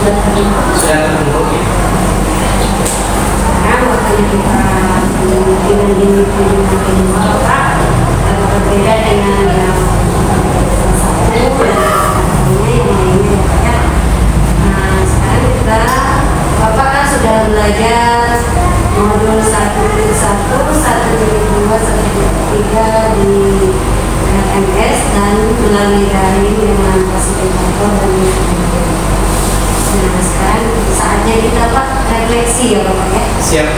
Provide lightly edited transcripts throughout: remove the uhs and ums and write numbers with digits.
sudah terbentuk. Sudah terbentuk ya. Sekarang waktunya kita dengan ini Bapak berbeda dengan yang satu dan satunya yang lainnya ya. Nah sekarang kita Bapak kan sudah belajar modul 1.1, 1.2, 1.3 di MS dan melalui daring dengan fasilitator dan nah sekarang saatnya kita Pak refleksi ya Bapak ya. Siap.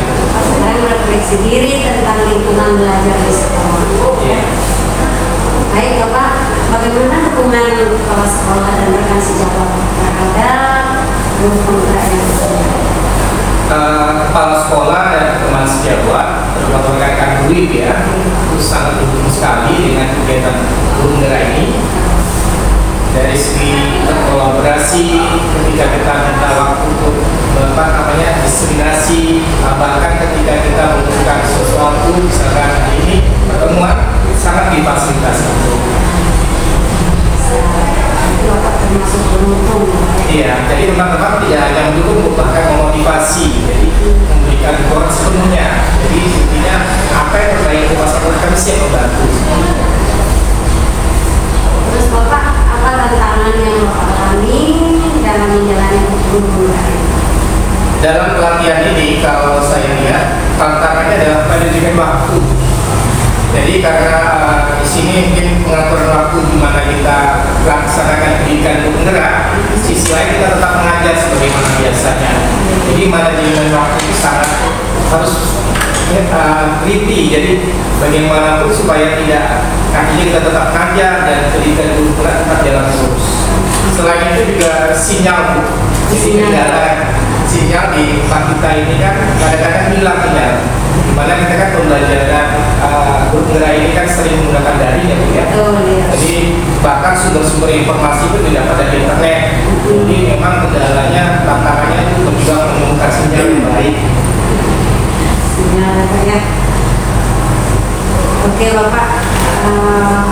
Sekarang refleksi diri tentang lingkungan belajar di sekolah. Ya. Baik Bapak, bagaimana hubungan kepala sekolah dan rekan sejawat terhadap guru penggerak yang Kepala sekolah dan teman sejawat terutama rekan guru ya itu sangat penting sekali dengan kegiatan guru penggerak ini. Dari segi kolaborasi ketika kita minta waktu untuk diseminasi, bahkan ketika kita membutuhkan sesuatu misalkan ini pertemuan sangat difasilitasi. Bapak termasuk beruntung. Iya, jadi teman-teman tidak hanya mendukung, bahkan memotivasi, jadi memberikan dukungan sepenuhnya. Jadi intinya apa yang terbaik untuk masyarakat kami siap membantu. Terus Bapak, apa tantangan yang Bapak alami dalam menjalani guru penggerak? Dalam pelatihan ini, kalau saya lihat tantangannya adalah manajemen waktu. Jadi karena di sini mungkin pengaturan waktu di mana kita laksanakan pendidikan guru penggerak, sisi lain kita tetap mengajar sebagaimana biasanya. Jadi manajemen waktu itu sangat harus teliti. Jadi bagaimanapun supaya tidak artinya kita tetap mengajar dan pendidikan guru penggerak tetap jalan terus. Selain itu juga sinyal, jadi kendala sinyal di tempat kita ini kan kadang-kadang hilang sinyal. Dimana kita kan pembelajaran guru penggerak ini kan sering menggunakan daring ya Bu ya. Jadi bahkan sumber-sumber informasi itu didapat dari internet. Jadi memang kendalanya, tantangannya itu juga menemukan sinyal yang baik. Sinyal ya. Oke Bapak,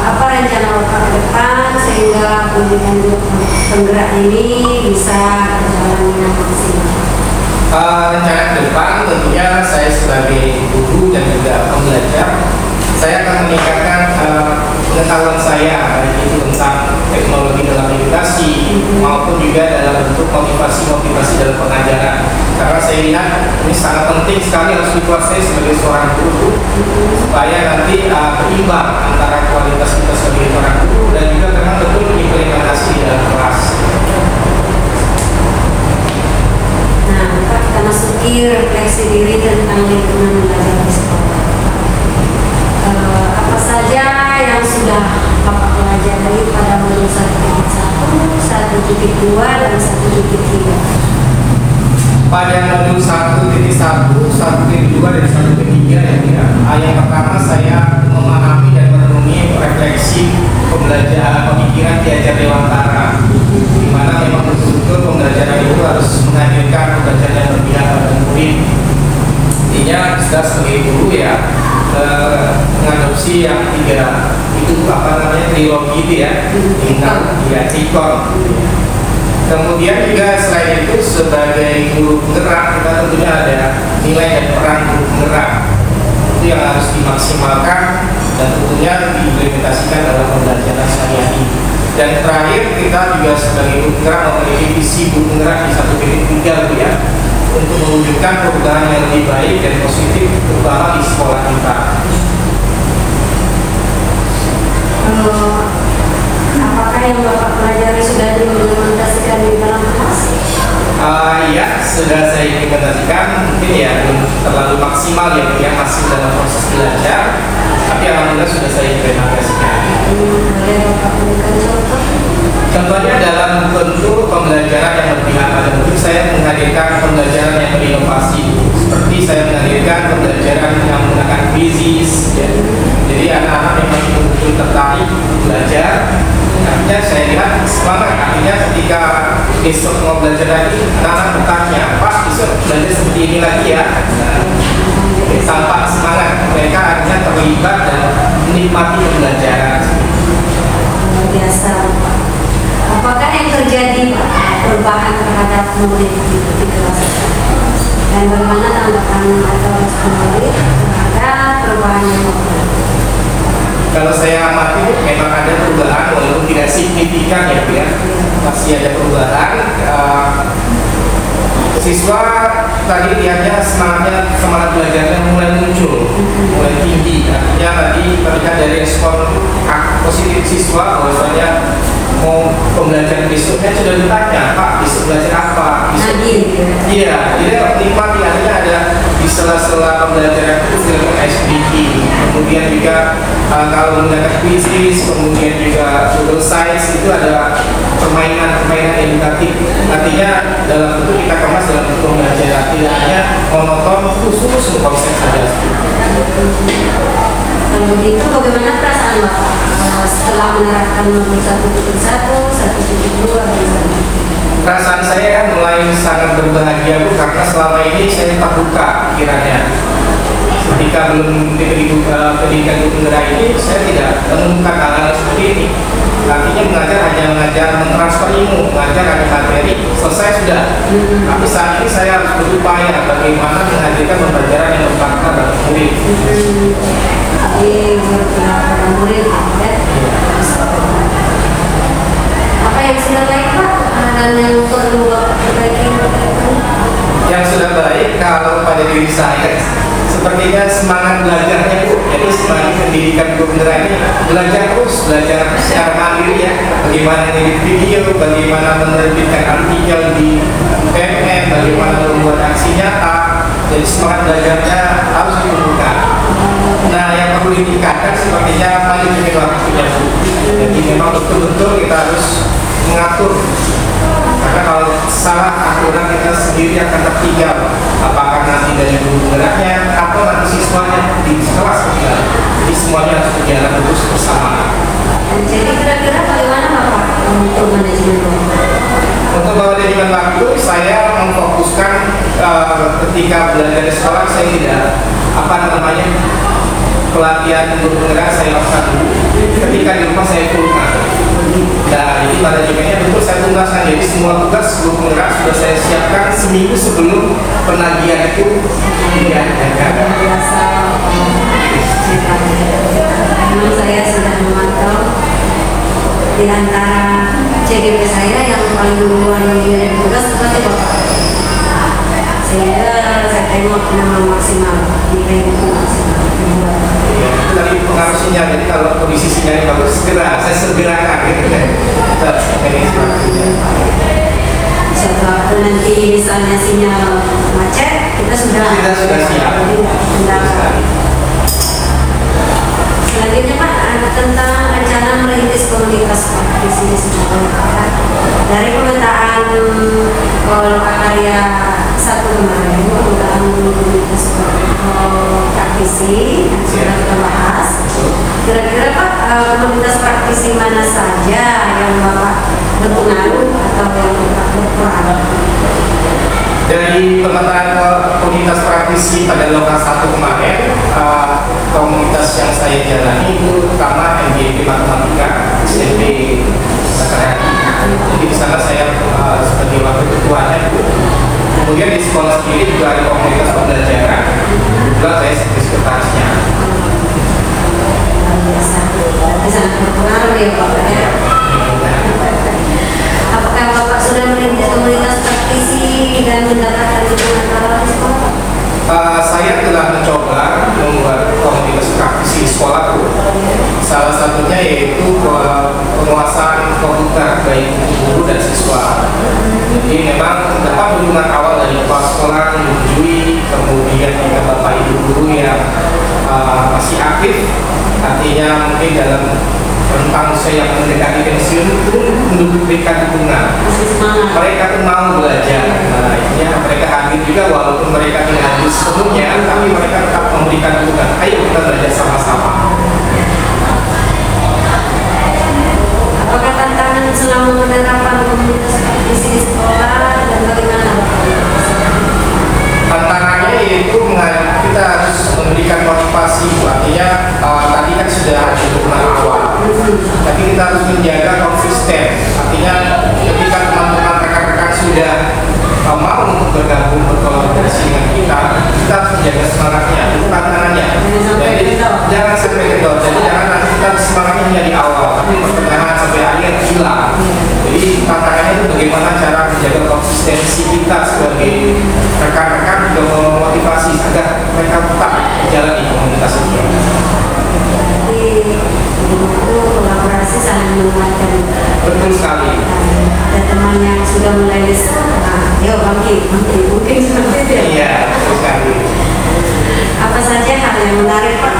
apa rencana Bapak ke depan sehingga pendidikan guru penggerak ini bisa berjalan dengan maksimal? Rencana ke depan tentunya saya sebagai guru dan juga pembelajar, saya akan meningkatkan pengetahuan saya baik itu tentang teknologi dalam edukasi maupun juga dalam bentuk motivasi dalam pengajaran. Karena saya lihat ini sangat penting sekali harus dikuasai sebagai seorang guru supaya nanti berimbang antara kualitas kita sebagai seorang guru dan juga memang betul implementasi di dalam kelas. Nah, Bapak kita masuki refleksi diri tentang lingkungan belajar di sekolah. Apa saja yang sudah Bapak pelajari pada modul 1.1, 1.2, dan 1.3? Pada modul 1.1, 1.2, dan 1.3 yang pertama saya memahami dan merenungi refleksi pembelajaran pemikiran diajar dewantara, di mana memang betul-betul pembelajaran itu harus menghadirkan pembelajaran yang berpihak pada murid. Intinya sudah sebagai guru ya mengadopsi yang tiga itu trilogi itu ya, Inang, ya, Tikon. Kemudian juga selain itu sebagai guru penggerak kita tentunya ada nilai dan peran guru penggerak itu yang harus dimaksimalkan dan tentunya diimplementasikan dalam pembelajaran sehari-hari. Dan terakhir kita juga sebagai guru penggerak memiliki visi guru penggerak di 1.3 ya, untuk mewujudkan perubahan yang lebih baik dan positif terutama di sekolah kita. Apakah yang Bapak pelajari sudah diimplementasikan di dalam kelas? Ya, sudah saya implementasikan, mungkin ya belum terlalu maksimal ya, masih dalam proses belajar, tapi alhamdulillah sudah saya implementasikan. Boleh Bapak berikan contoh? Contohnya dalam bentuk pembelajaran yang berpihak pada murid, saya menghadirkan pembelajaran yang berinovasi, seperti saya menghadirkan pembelajaran yang menggunakan quizzes ya. Jadi anak-anak yang betul-betul tertarik belajar. Artinya saya lihat semangat, artinya ketika besok mau belajar lagi, anak-anak bertanya, Pak besok belajar seperti ini lagi ya. Tampak semangat, mereka artinya terlibat dan menikmati pembelajaran. Luar biasa Pak. Apakah yang terjadi Pak perubahan terhadap murid di kelas. Dan bagaimana tanggapan atau respon murid terhadap perubahan yang dilakukan? Kalau saya amati memang ada perubahan walaupun tidak signifikan ya Bu ya. Masih ada perubahan. Siswa tadi lihatnya semangat belajarnya mulai muncul, mulai tinggi. Artinya tadi terlihat dari respon positif siswa bahwasanya mau pembelajaran besoknya sudah ditanya, Pak besok belajar apa? Iya, dia menikmati. Artinya ada di sela-sela pembelajaran itu dilakukan SBQ, kemudian juga kalau menggunakan kuisis, kemudian juga Google Sites itu ada permainan edukatif. Artinya dalam bentuk kita kemas dalam bentuk pembelajaran, tidak hanya monoton khusus konsep saja. Kalau begitu bagaimana perasaan Bapak setelah menerapkan nomor 1.1, 1.2 dan sebagainya? Perasaan saya kan mulai sangat berbahagia Bu, karena selama ini saya terbuka pikirannya. Ketika belum pendidikan guru penggerak ini, saya tidak menemukan hal-hal seperti ini. Artinya hanya mengajar mentransfer ilmu, mengajar ada materi, selesai sudah. Tapi saat ini saya harus berupaya bagaimana menghadirkan pembelajaran yang bermakna bagi murid. Jadi berpendapat murid ya. Apa yang sudah baik Pak dan yang perlu Bapak perbaiki? Yang sudah baik kalau pada diri saya sepertinya semangat belajarnya Bu. Jadi semangat pendidikan guru penggerak ini belajar terus, belajar secara mandiri ya. Bagaimana ngedit video, bagaimana menerbitkan artikel di PMN, bagaimana membuat aksi nyata. Jadi semangat belajarnya harus ditumbuhkan. Nah, yang perlu ditingkatkan sepertinya manajemen waktunya Bu. Jadi memang betul-betul kita harus mengatur. Karena kalau salah aturan kita sendiri akan tertinggal. Apakah nanti dari guru penggeraknya atau nanti siswanya di kelas kita. Jadi semuanya harus berjalan terus bersama. Jadi kira-kira bagaimana Bapak untuk manajemen waktu? Untuk manajemen waktu saya memfokuskan ketika belajar di sekolah saya tidak pelatihan guru penggerak saya lakukan dulu. Ketika di rumah saya turunkan. Nah, jadi manajemennya betul saya tuntaskan. Jadi semua tugas guru penggerak sudah saya siapkan seminggu sebelum penagihan itu diadakan. Memang saya sudah memantau di antara CGP saya yang paling duluan menjadi tugas seperti Bapak. Sehingga saya tengok memang maksimal, nilai itu maksimal. Itu tadi pengaruh sinyal. Jadi kalau kondisi sinyalnya bagus, saya segerakan gitu kan. Suatu waktu nanti misalnya sinyal macet, kita sudah siap. Selanjutnya Pak, tentang rencana merintis komunitas praktisi di sekolah. Dari pemetaan karya satu kemarin, pemetaan komunitas praktisi yang sudah kita bahas. Kira-kira Pak, komunitas praktisi mana saja yang Bapak berpengaruh atau yang Bapak berperan? Dari pemetaan komunitas praktisi pada lokasi 1 kemarin, komunitas yang saya jalani itu pertama MGP Matematika, SMP Sakaraki. Jadi di sana saya sebagai wakil ketuanya. Kemudian di sekolah sendiri juga ada komunitas pembelajaran. Juga saya sebagai sekretarisnya. Sangat berpengaruh ya Pak ya. Apakah Bapak sudah merintis komunitas praktisi dan mendapatkan dukungan dari sekolah? Saya telah mencoba membuat komunitas praktisi di sekolahku. Salah satunya yaitu penguasaan komputer baik guru dan siswa. Jadi memang dapat dukungan awal dari kepala sekolah, menyetujui, kemudian juga bapak ibu guru yang masih aktif. Artinya mungkin dalam rentang usia yang mendekati pensiun itu memberikan dukungan. Mereka tuh mau belajar. Nah, intinya mereka hadir juga walaupun mereka tidak hadir sepenuhnya, tapi mereka tetap memberikan dukungan. Ayo kita belajar sama-sama. Apakah tantangan selama menerapkan komunitas praktisi di sekolah dan bagaimana? Tantangannya yaitu kita harus memberikan motivasi. Artinya tadi kan sudah ada dukungan awal, tapi kita harus menjaga konsisten. Artinya ketika teman-teman rekan-rekan sudah jangan sampai kendor. Jadi jangan nanti kita semangatnya hanya di awal, tapi pertengahan sampai akhir hilang. Jadi tantangannya itu bagaimana cara menjaga konsistensi kita sebagai rekan-rekan untuk memotivasi agar mereka tetap jalan di komunitas ini. Jadi itu kolaborasi saling menguatkan. Betul sekali. Ada teman yang sudah mulai yuk bangkit mungkin seperti itu. Iya, betul sekali. Apa saja hal yang menarik Pak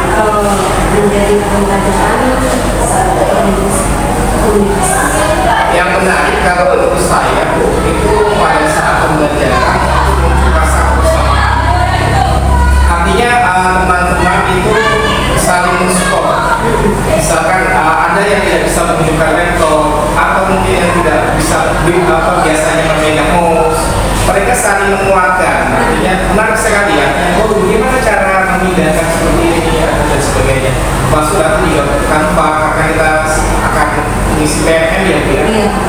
menjadi pembelajaran komunitas? Yang menarik kalau menurut saya itu pada saat pembelajaran rasa kebersamaan. Artinya teman-teman itu saling mensupport. Misalkan ada yang tidak bisa menunjukkan laptop atau mungkin yang tidak bisa biasanya memegang mouse, mereka saling menguatkan. Artinya menarik sekali ya. Oh, bagaimana cara memindahkan seperti ini dan sebagainya. Masuk nanti juga tanpa karena kita akan mengisi PMM ya, Bu ya.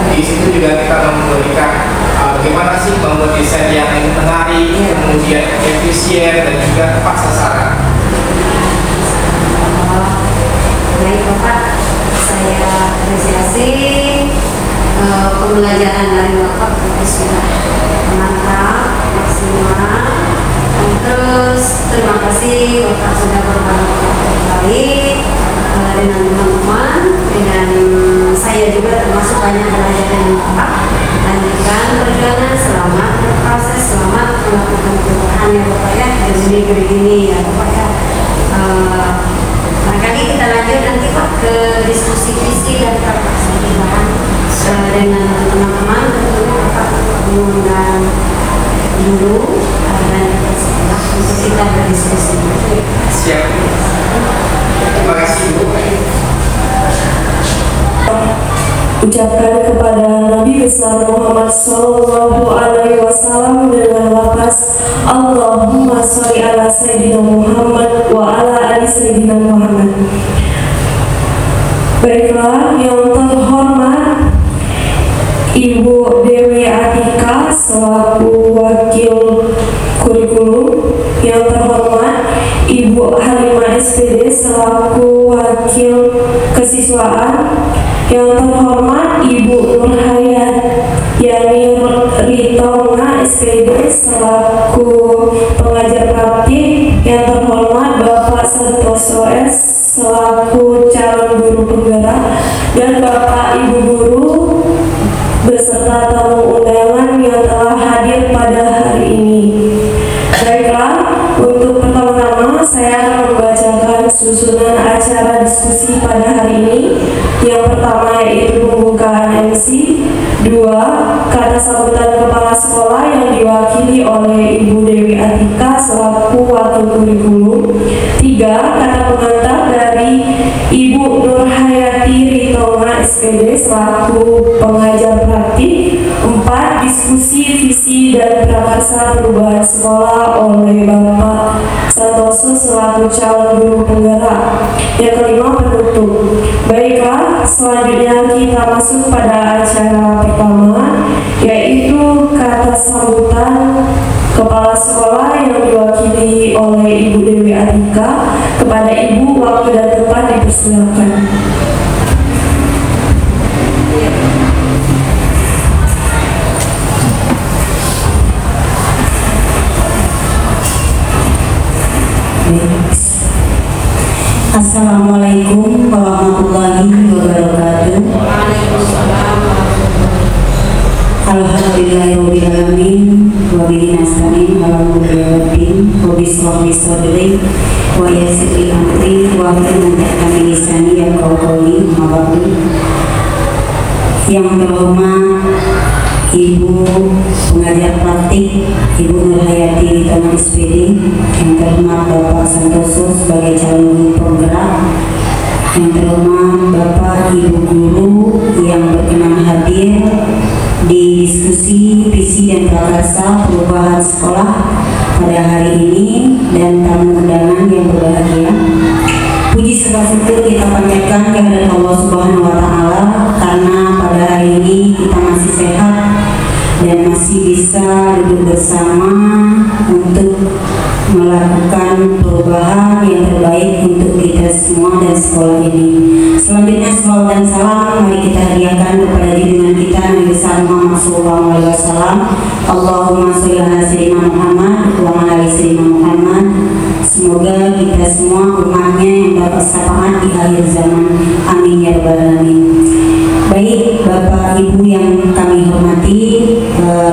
Di situ juga kita memberikan bagaimana sih membuat desain yang menarik, kemudian efisien dan juga tepat sasaran. Baik Bapak, saya apresiasi pembelajaran dari Bapak sudah mantap, maksimal. Terus terima kasih Bapak sudah berbagi baik dengan teman-teman, dengan saya juga termasuk banyak belajar dengan Bapak. Lanjutkan perjalanan, selamat berproses, selamat melakukan perubahan ya Bapak ya, dan negeri ini ya Bapak ya. Barangkali kita lanjut nanti Pak ke diskusi visi dan perkembangan dengan teman-teman. Tentunya Bapak mengundang guru dan sekolah untuk kita berdiskusi. Siap. Terima kasih Bu. Ucapkan kepada Nabi besar Muhammad Sallallahu Alaihi Wasallam dengan lafaz Allahumma sholli ala Sayyidina Muhammad wa ala ali Sayyidina Muhammad. Baiklah, yang terhormat Ibu Dewi Atika selaku wakil kurikulum, yang terhormat Ibu Halimah SPD selaku wakil kesiswaan, yang terhormat Ibu Nurhayati Ritonga SPD selaku pengajar praktik, yang terhormat Bapak Santoso S selaku calon guru penggerak, dan Bapak Ibu guru beserta tamu undangan yang telah hadir pada hari ini. Baiklah, untuk pertama-tama saya akan membacakan susunan acara diskusi pada hari ini. Yang pertama yaitu pembukaan MC, 2 kata sambutan kepala sekolah yang diwakili oleh Ibu Dewi Atika selaku wakil kurikulum, 3 kata pengantar dari Ibu Nurhayati Ritonga SPD selaku pengajar praktik, 4 diskusi visi dan prakarsa perubahan sekolah oleh Bapak Santoso selaku calon guru penggerak, yang kelima penutup. Baiklah, selanjutnya kita masuk pada acara pertama, yaitu kata sambutan kepala sekolah yang diwakili oleh Ibu Dewi Atika. Kepada Ibu, waktu dan tempat dipersilakan. Assalamualaikum warahmatullahi wabarakatuh. Alhamdulillahirobbilalamin wa bihi nasta'in ala umuri din wa bismillah sadri wa yassir li amri wa hlul 'uqdatam min lisani yafqahu qawli. Yang terhormat Ibu pengajar praktik Ibu Nurhayati Ritonga SPD, yang terhormat Bapak Santoso sebagai calon guru penggerak, yang terhormat Bapak Ibu guru yang berkenan hadir di diskusi visi dan prakarsa perubahan sekolah pada hari ini, dan tamu undangan yang berbahagia. Puji serta syukur kita panjatkan kehadirat Allah Subhanahu wa Ta'ala, karena pada hari ini kita masih sehat dan masih bisa duduk bersama untuk melakukan perubahan yang terbaik untuk kita semua dan sekolah ini. Selanjutnya salawat dan salam mari kita hadiahkan kepada junjungan kita Nabi besar Muhammad SAW. Allahumma sholli ala sayyidina Muhammad wa ala ali sayyidina Muhammad. Semoga kita semua umatnya yang dapat syafaat di akhir zaman. Amin ya rabbal alamin. Baik Bapak Ibu yang kami hormati,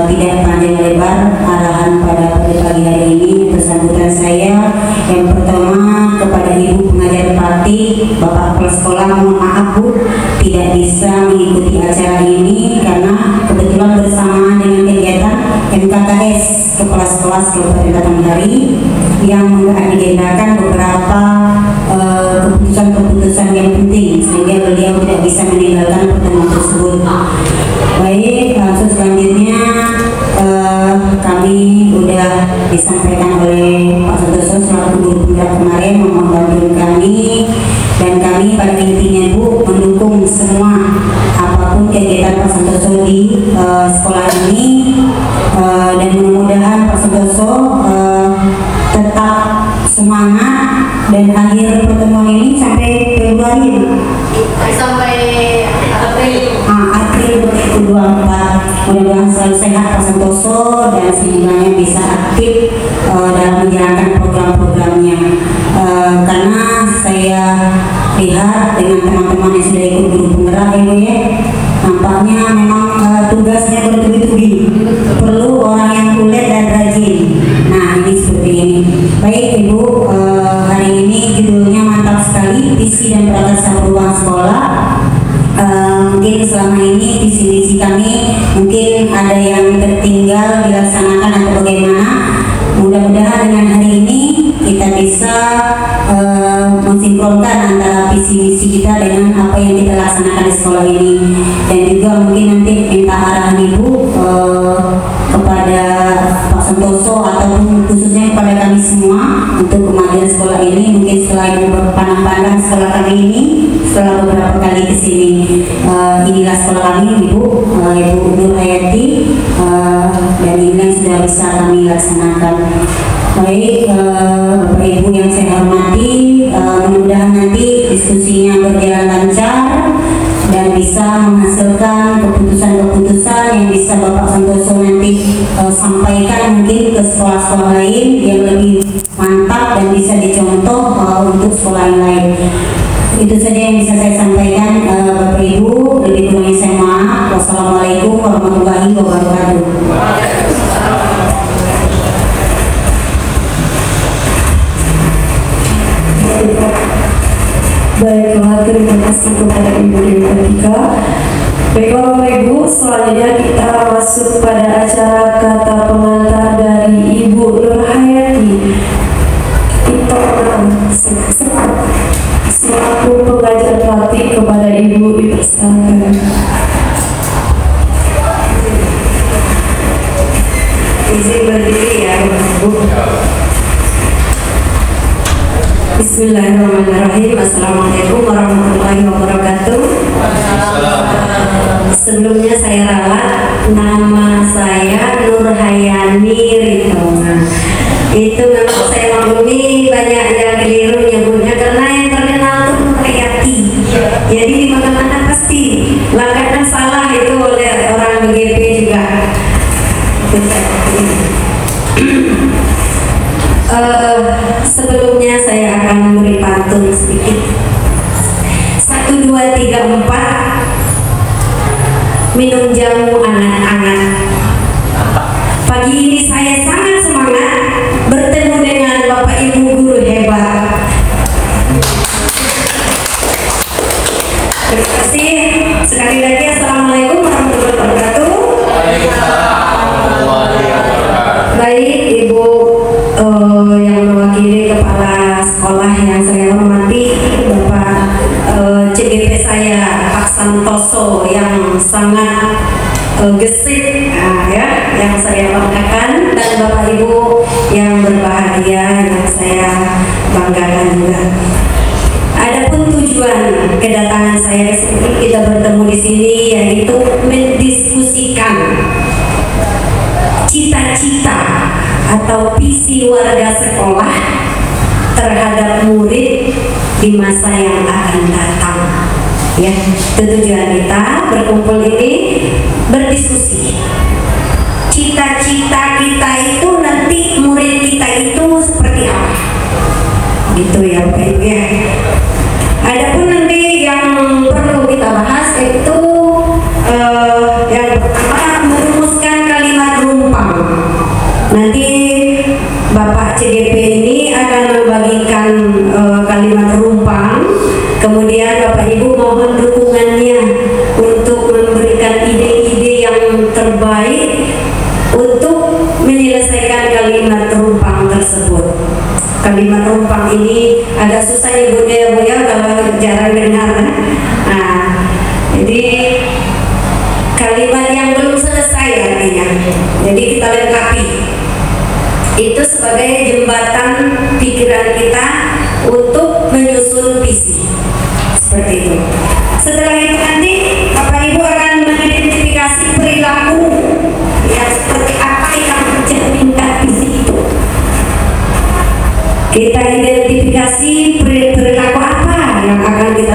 tidak panjang lebar arahan pada pagi hari ini untuk sambutan saya. Yang pertama kepada Ibu pengajar praktik, Bapak Kepala Sekolah, mohon maaf Bu tidak bisa mengikuti acara ini karena kebetulan bersamaan dengan kegiatan MKKS Kepala Sekolah Kabupaten Batanghari yang mengagendakan beberapa keputusan-keputusan yang penting sehingga beliau tidak bisa meninggalkan pertemuan tersebut. Baik, langsung selanjutnya kami sudah disampaikan oleh Pak Santoso selaku guru penggerak kemarin mohon bantuan kami, dan kami pada intinya Bu mendukung semua apapun kegiatan Pak Santoso di sekolah ini, dan mudah-mudahan Pak Santoso tetap semangat dan akhir pertemuan ini sampai Februari sampai April 2024. Mudah-mudahan selalu sehat Pak Santoso dan semuanya bisa aktif dalam menjalankan program-programnya, karena saya lihat dengan teman-teman yang sudah ikut guru penggerak ini ya, nampaknya memang tugasnya bertubi-tubi, perlu orang yang kulet dan rajin. Nah ini seperti ini. Baik Ibu, hari ini judulnya mantap sekali, visi dan batasan perubahan sekolah. Mungkin selama ini visi-visi kami mungkin ada yang tertinggal dilaksanakan atau bagaimana. Mudah-mudahan dengan hari ini kita bisa mensinkronkan antara visi-visi kita dengan apa yang kita laksanakan di sekolah ini, dan juga mungkin nanti minta arahan Ibu kepada Pak Santoso ataupun khususnya kepada kami semua untuk kemajuan sekolah ini. Mungkin setelah Ibu berpandang-pandang sekolah kami ini setelah beberapa kali ke sini, inilah sekolah kami Ibu Nur Hayati, dan ini yang sudah bisa kami laksanakan. Baik Bapak Ibu yang saya hormati, mudah-mudahan nanti diskusinya berjalan lancar dan bisa menghasilkan keputusan-keputusan yang bisa Bapak Santoso nanti sampaikan mungkin ke sekolah-sekolah lain yang lebih mantap dan bisa dicontoh untuk sekolah yang lain. Itu saja yang bisa saya sampaikan Bapak Ibu, lebih kurangnya saya maaf. Wassalamualaikum warahmatullahi wabarakatuh. Baiklah, terima kasih kepada Ibu Dewatika. Baiklah Bapak Ibu, selanjutnya kita masuk pada acara kata pengantar dari Ibu Nur Hayati. Kita selaku pengajar praktik kepada Ibu dipersilakan. izin berdiri ya Bu. Bismillahirrahmanirrahim. Assalamualaikum warahmatullahi wabarakatuh. Sebelumnya saya ralat, nama saya Nur Hayani Ritonga. Itu memang saya maklumi banyak yang keliru nyebutnya karena yang terkenal itu Nur Hayati. Jadi di mana-mana pasti langkahnya salah itu oleh orang BGP juga. Sebelumnya saya akan memberi pantun sedikit. 1, 2, 3, 4 minum jamu anget-anget. Pagi ini saya sangat semangat bertemu dengan Bapak Ibu guru hebat. Terima kasih. Sekali lagi Assalamualaikum warahmatullahi wabarakatuh. Baik Ibu yang mewakili kepala sekolah yang saya hormati, Bapak CGP saya Pak Santoso yang sangat gesit, yang saya banggakan, dan Bapak Ibu yang berbahagia yang saya banggakan juga. Adapun tujuan kedatangan saya ke sini, kita bertemu di sini yaitu mendiskusikan cita-cita atau visi warga sekolah terhadap murid di masa yang akan datang. Ya, tujuan kita berkumpul ini berdiskusi. Cita-cita kita itu nanti murid kita itu seperti apa? Gitu ya Bapak Ibu ya. Adapun nanti yang perlu kita bahas itu yang pertama merumuskan kalimat rumpang. Nanti Bapak CGP ini akan membagikan kalimat rumpang. Kemudian Bapak Ibu mohon dukungannya untuk memberikan ide-ide yang terbaik untuk menyelesaikan kalimat rumpang tersebut. Kalimat rumpang ini agak susah nyebutnya ya Bu ya, kalau jarang dengar. Nah, jadi kalimat yang belum selesai artinya. Jadi kita lengkapi. Itu sebagai jembatan pikiran kita untuk menyusun visi. Seperti itu. Setelah itu nanti Bapak Ibu akan mengidentifikasi perilaku yang seperti apa yang mencerminkan visi itu. Kita identifikasi perilaku apa yang akan kita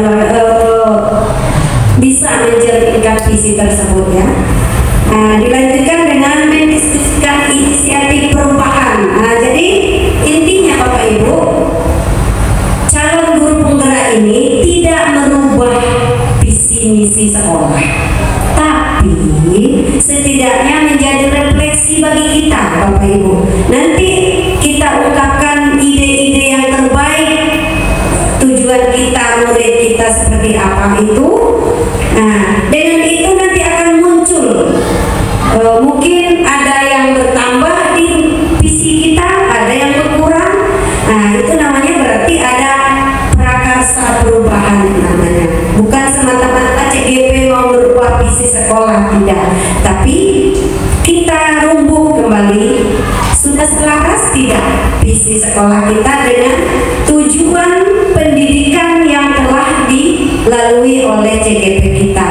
bisa mencerminkan visi tersebut ya. Nah, dilanjutkan dengan mendiskusikan inisiatif perubahan. Nah, jadi intinya Bapak Ibu, calon guru penggerak ini tidak merubah visi misi sekolah, tapi setidaknya menjadi refleksi bagi kita Bapak Ibu. Nanti kita ungkapkan ide-ide yang terbaik, tujuan kita, murid kita seperti apa itu. Nah, dengan itu nanti akan muncul mungkin ada yang bertambah di visi kita, ada yang berkurang. Nah, itu namanya berarti ada prakarsa perubahan namanya. Bukan semata-mata CGP mau merubah visi sekolah, tidak. Tapi kita rumbuk kembali, sudah selaras tidak visi sekolah kita dengan tujuan pendidikan yang telah dilalui oleh CGP kita.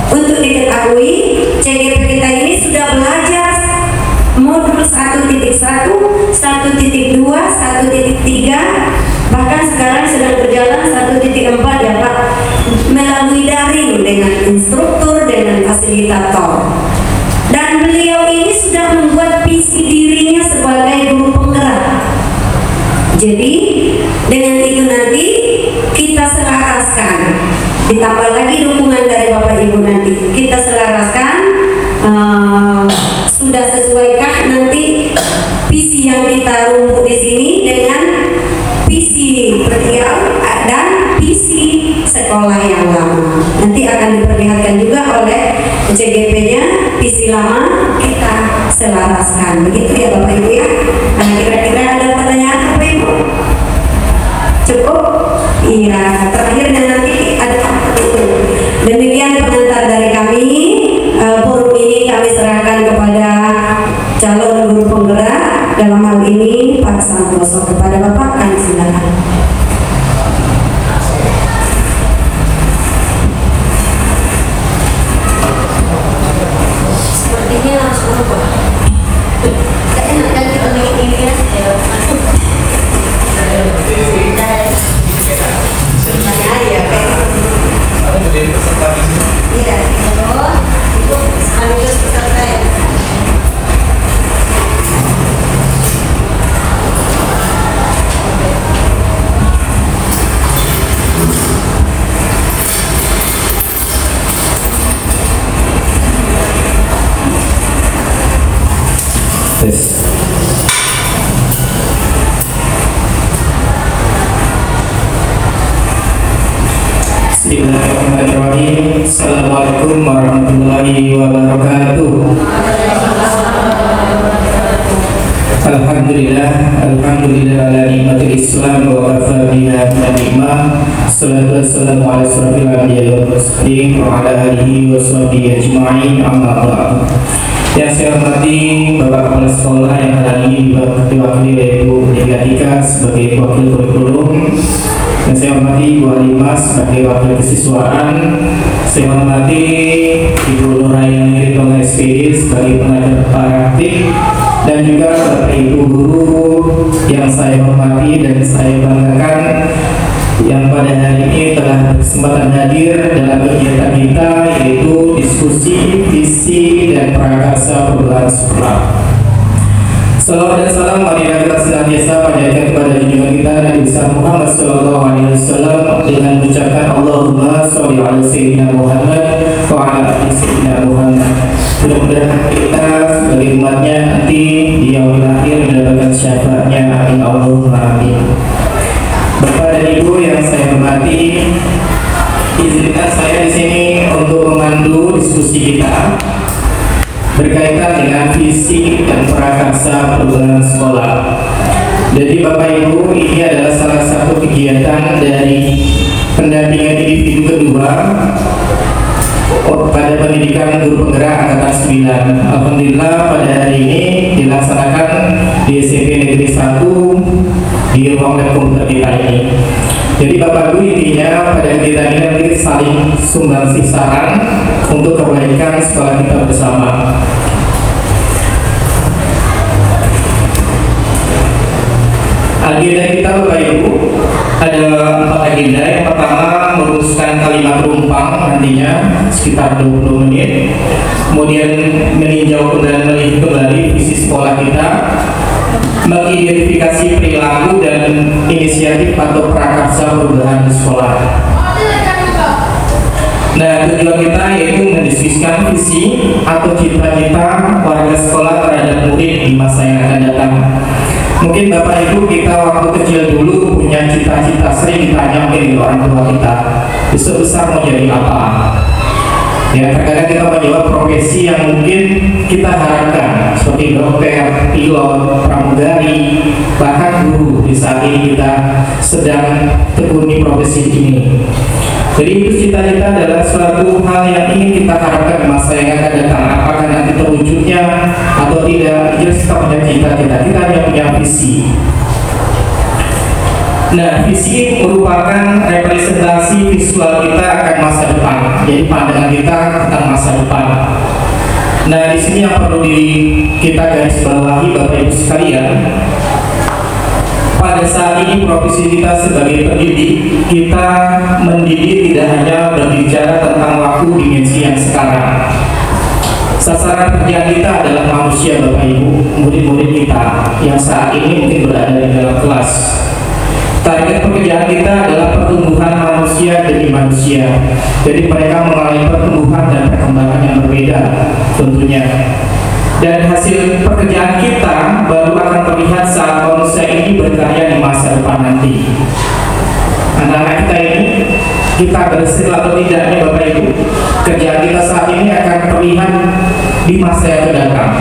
Untuk diketahui, CGP kita ini sudah belajar modul 1.1, 1.2, 1.3, bahkan sekarang sedang berjalan 1.4 ya Pak, melalui daring dengan instruktur, dengan fasilitator. Dan beliau ini sudah membuat visi dirinya sebagai guru penggerak. Jadi dengan itu nanti kita selaraskan, ditambah lagi dukungan dari Bapak Ibu nanti, kita selaraskan sudah sesuaikah nanti visi yang kita rumput di sini dengan visi vertikal dan visi sekolah yang lama. Nanti akan diperlihatkan juga oleh CGP-nya, visi lama kita selaraskan. Begitu ya Bapak Ibu ya. Nah, kira-kira ada pertanyaan Bapak Ibu? Cukup? Iya, terakhir dan nanti ada itu. Demikian pengantar dari kami. Forum ini kami serahkan kepada calon guru penggerak, dalam hal ini Pak Santoso. Kepada Bapak kami silakan. Sepertinya langsung berubah. Enak kan kita ini ya. Iya, itu sekaligus peserta ya. Bismillahirrahmanirrahim. Assalamualaikum warahmatullahi wabarakatuh. Alhamdulillah ala nikmatil Islam wa kafa biha ni'mah. Salatu wassalamu ala asrofil anbiya'i wal mursalin wa ala alihi wa sahbihi ajma'in, amma ba'd. Yang saya hormati Bapak Kepala Sekolah yang hari ini diwakili oleh Ibu Nika sebagai wakil kurikulum. Yang saya hormati Ibu Halimah sebagai wakil kesiswaan. Saya hormati Ibu Nurayani Ridwan SPD sebagai pengajar praktik, dan juga berkesempatan hadir dalam kegiatan kita, yaitu diskusi visi dan prakarsa perguruan sekolah. Salawat dan salam marilah kita senantiasa panjatkan kepada junjungan kita Nabi besar Muhammad SAW dengan mengucapkan Allahumma sholli ala sayyidina Muhammad wa ala ali sayyidina Muhammad. Mudah-mudahan kita sebagai umatnya nanti di yaumil akhir mendapatkan syafaatnya. Amin Allahumma amin. Bapak dan Ibu yang saya hormati, izinkan saya di sini untuk memandu diskusi kita berkaitan dengan visi dan prakarsa perguruan sekolah. Jadi Bapak Ibu, ini adalah salah satu kegiatan dari pendampingan individu kedua pada pendidikan guru penggerak angkatan 9. Alhamdulillah pada hari ini dilaksanakan di SMP Negeri 1 di ruang lab komputer kita ini. Jadi Bapak Ibu, intinya pada kegiatan ini nanti saling sumbangsih saran untuk kebaikan sekolah kita bersama. Agenda kita Bapak Ibu ada 4 agenda. Yang pertama merumuskan kalimat rumpang nantinya sekitar 20 menit. Kemudian meninjau dan melihat kembali visi sekolah kita, mengidentifikasi perilaku dan inisiatif atau prakarsa perubahan sekolah. Nah, tujuan kita yaitu mendiskusikan visi atau cita-cita warga sekolah terhadap murid di masa yang akan datang. Mungkin Bapak Ibu kita waktu kecil dulu punya cita-cita, sering ditanya mungkin di orang tua kita, besok besar mau jadi apa? Ya, terkadang kita menjawab profesi yang mungkin kita harapkan seperti dokter, pilot, pramugari, bahkan guru. Di saat ini kita sedang tekuni profesi ini. Jadi itu cita-cita adalah suatu hal yang ingin kita harapkan di masa yang akan datang. Apakah nanti terwujudnya atau tidak, jelas kita punya cita-cita, kita hanya punya visi. Nah, visi merupakan representasi visual kita akan masa depan. Jadi pandangan kita tentang masa depan. Nah, di sini yang perlu kita garis bawahi Bapak Ibu sekalian, pada saat ini profesi kita sebagai pendidik, kita mendidik tidak hanya berbicara tentang waktu dimensi yang sekarang. Sasaran kerja kita adalah manusia Bapak Ibu, murid-murid kita yang saat ini mungkin berada di dalam kelas. Target pekerjaan kita adalah pertumbuhan manusia demi manusia. Jadi mereka mengalami pertumbuhan dan perkembangan yang berbeda tentunya. Dan hasil pekerjaan kita baru akan terlihat saat manusia ini berkarya di masa depan nanti. Anak-anak kita ini, kita berhasil atau tidaknya Bapak Ibu, kerjaan kita saat ini akan terlihat di masa yang akan datang.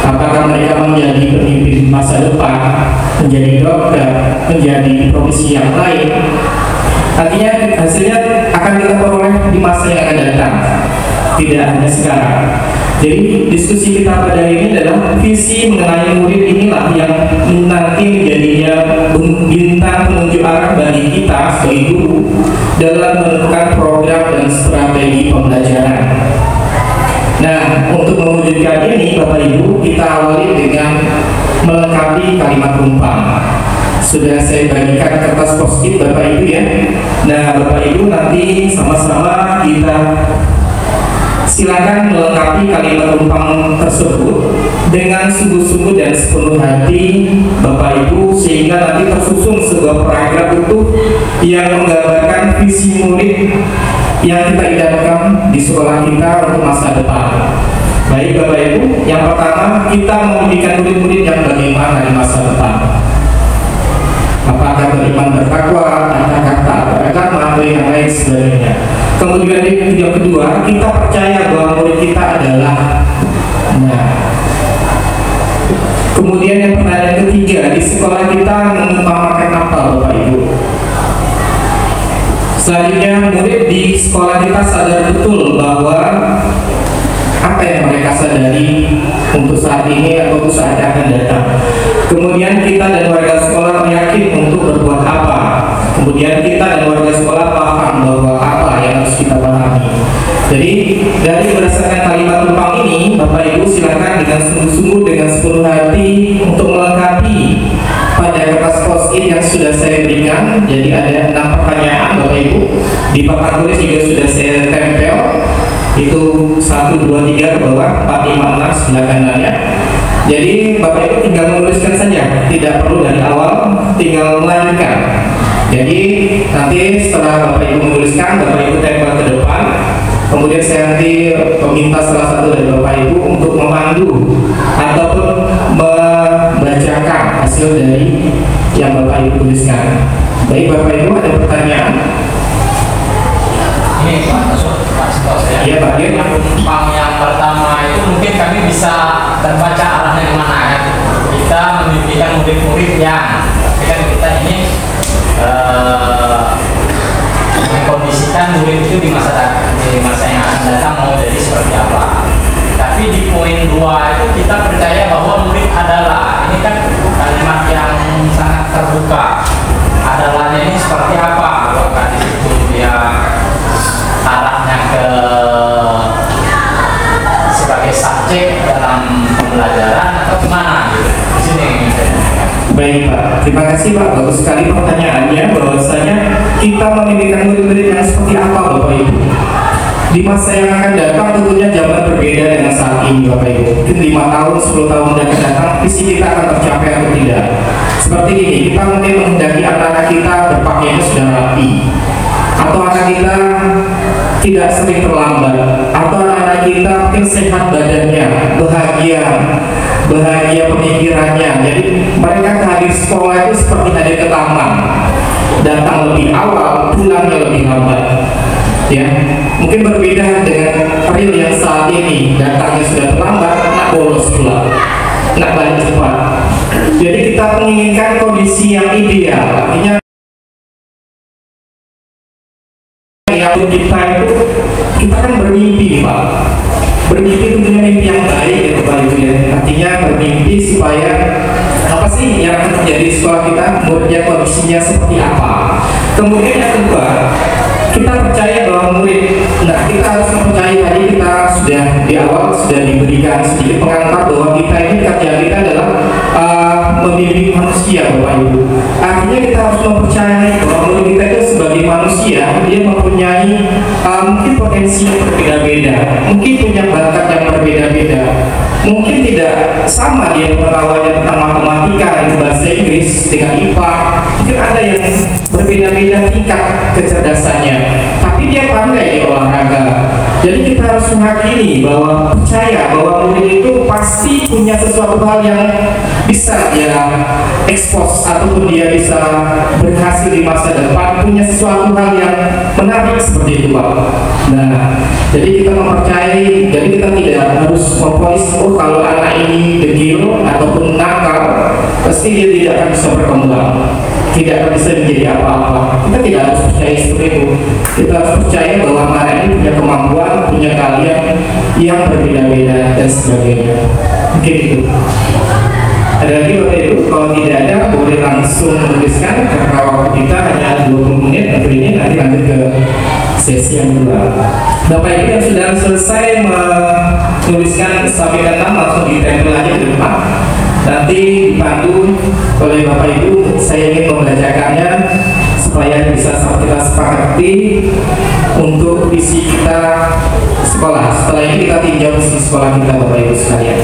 Apakah mereka menjadi pemimpin masa depan, menjadi dokter, menjadi profesi yang lain, artinya hasilnya akan kita peroleh di masa yang akan datang, tidak hanya sekarang. Jadi diskusi kita pada ini adalah visi mengenai murid inilah yang nanti menjadinya bintang penunjuk arah bagi kita sebagai guru dalam menentukan program dan strategi pembelajaran. Nah, untuk mewujudkan ini Bapak Ibu, kita awali dengan melengkapi kalimat rumpang. Sudah saya bagikan kertas post-it Bapak Ibu ya. Nah, Bapak Ibu nanti sama-sama kita silakan melengkapi kalimat rumpang tersebut dengan sungguh-sungguh dan sepenuh hati Bapak Ibu, sehingga nanti tersusun sebuah paragraf utuh yang menggambarkan visi murid yang kita idamkan di sekolah kita untuk masa depan. Baik Bapak Ibu, yang pertama kita mendidik murid-murid yang bagaimana di masa depan. Apakah beriman bertakwa, apakah taat beragama, atau yang lain sebagainya. Kemudian yang kedua, kita percaya bahwa murid kita adalah. Nah, kemudian yang pertanyaan ketiga, di sekolah kita mengutamakan apa Bapak Ibu? Selanjutnya, murid di sekolah kita sadar betul bahwa apa yang mereka sadari untuk saat ini atau untuk saat yang akan datang. Kemudian kita dan warga sekolah yakin untuk berbuat apa. Kemudian kita dan warga sekolah paham bahwa apa yang harus kita pahami. Jadi dari berdasarkan kalimat rumpang ini, Bapak Ibu silakan dengan sungguh-sungguh dengan sepenuh hati untuk melengkapi pada kertas post-it yang sudah saya berikan. Jadi ada 6 pertanyaan Bapak Ibu. Di papan tulis juga sudah saya tempel, itu 1, 2, 3 ke bawah, 4, 5, 6 sebelah kanannya. Jadi Bapak Ibu tinggal menuliskan saja, tidak perlu dari awal, tinggal melanjutkan. Jadi nanti setelah Bapak Ibu menuliskan, Bapak Ibu tempel ke depan. Kemudian saya nanti meminta salah satu dari Bapak Ibu untuk memandu ataupun membacakan hasil dari yang Bapak Ibu tuliskan. Baik Bapak Ibu, ada pertanyaan? Ini Pak Stos ya. Iya Pak. Yang penumpang yang pertama itu mungkin kami bisa terbaca arahnya kemana ya. Kita memimpikan murid-murid yang, tapi kan kita ini mengkondisikan murid itu di masa yang akan datang mau jadi seperti apa. Tapi di poin 2 itu kita percaya bahwa murid adalah, ini kan kalimat yang sangat terbuka. Adalahnya ini seperti apa? Apakah di situ dia arahnya ke sebagai subjek dalam pembelajaran atau kemana gitu? Di sini yang ingin saya tanyakan. Baik Pak, terima kasih Pak, bagus sekali pertanyaannya. Bahwasanya kita memimpikan murid-murid yang seperti apa Bapak Ibu. Di masa yang akan datang tentunya zaman berbeda dengan saat ini Bapak Ibu. Mungkin 5 tahun, 10 tahun yang akan datang, visi kita akan tercapai atau tidak. Seperti ini, kita mungkin menghendaki anak-anak kita berpakaiannya sudah rapi, atau anak kita tidak sering terlambat, atau anak-anak kita mungkin sehat badannya, bahagia pemikirannya. Jadi mereka hadir sekolah itu seperti hadir ke taman, datang lebih awal, pulangnya lebih lambat. Ya, mungkin berbeda dengan real yang saat ini, datangnya sudah terlambat, nak bolos pulang, nak balik cepat. Jadi kita menginginkan kondisi yang ideal, artinya yang kita itu, kita kan bermimpi Pak, bermimpi tentunya mimpi yang baik ya Bapak Ibu ya. Artinya bermimpi supaya apa sih yang akan terjadi di sekolah kita, muridnya kondisinya seperti apa. Kemudian yang kedua, kita percaya bahwa murid, nah kita harus mempercayai tadi kita sudah di awal sudah diberikan sedikit pengantar bahwa kita ini kerjaan kita adalah membimbing manusia Bapak Ibu. Artinya kita harus mempercayai bahwa murid kita itu sebagai manusia, dia mempunyai mungkin potensi yang berbeda-beda, mungkin punya bakat yang berbeda-beda, mungkin tidak sama dia pengetahuannya tentang matematika, bahasa Inggris dengan IPA, mungkin ada yang berbeda-beda tingkat kecerdasannya, tapi dia pandai di olahraga. Jadi kita harus meyakini bahwa percaya bahwa murid itu pasti punya sesuatu hal yang bisa dia ekspos ataupun dia bisa berhasil di masa depan, punya sesuatu hal yang menarik seperti itu Pak. Nah, jadi kita mempercayai, jadi kita tidak harus memponis oh kalau anak ini degil ataupun nakal pasti dia tidak akan bisa berkembang, tidak akan bisa menjadi apa-apa. Kita tidak harus percaya seperti itu. Kita harus percaya bahwa anak ini punya kemampuan, punya keahlian yang berbeda-beda dan sebagainya. Mungkin itu. Ada lagi Bapak Ibu? Kalau tidak ada boleh langsung menuliskan karena waktu kita hanya 20 menit untuk ini, nanti lanjut ke sesi yang kedua. Bapak Ibu yang sudah selesai menuliskan sampaikan nama langsung ditempel aja di depan. Nanti dipandu oleh Bapak Ibu, saya ingin membacakannya supaya bisa kita sepakati untuk visi kita sekolah. Setelah ini kita tinjau visi sekolah kita Bapak Ibu sekalian.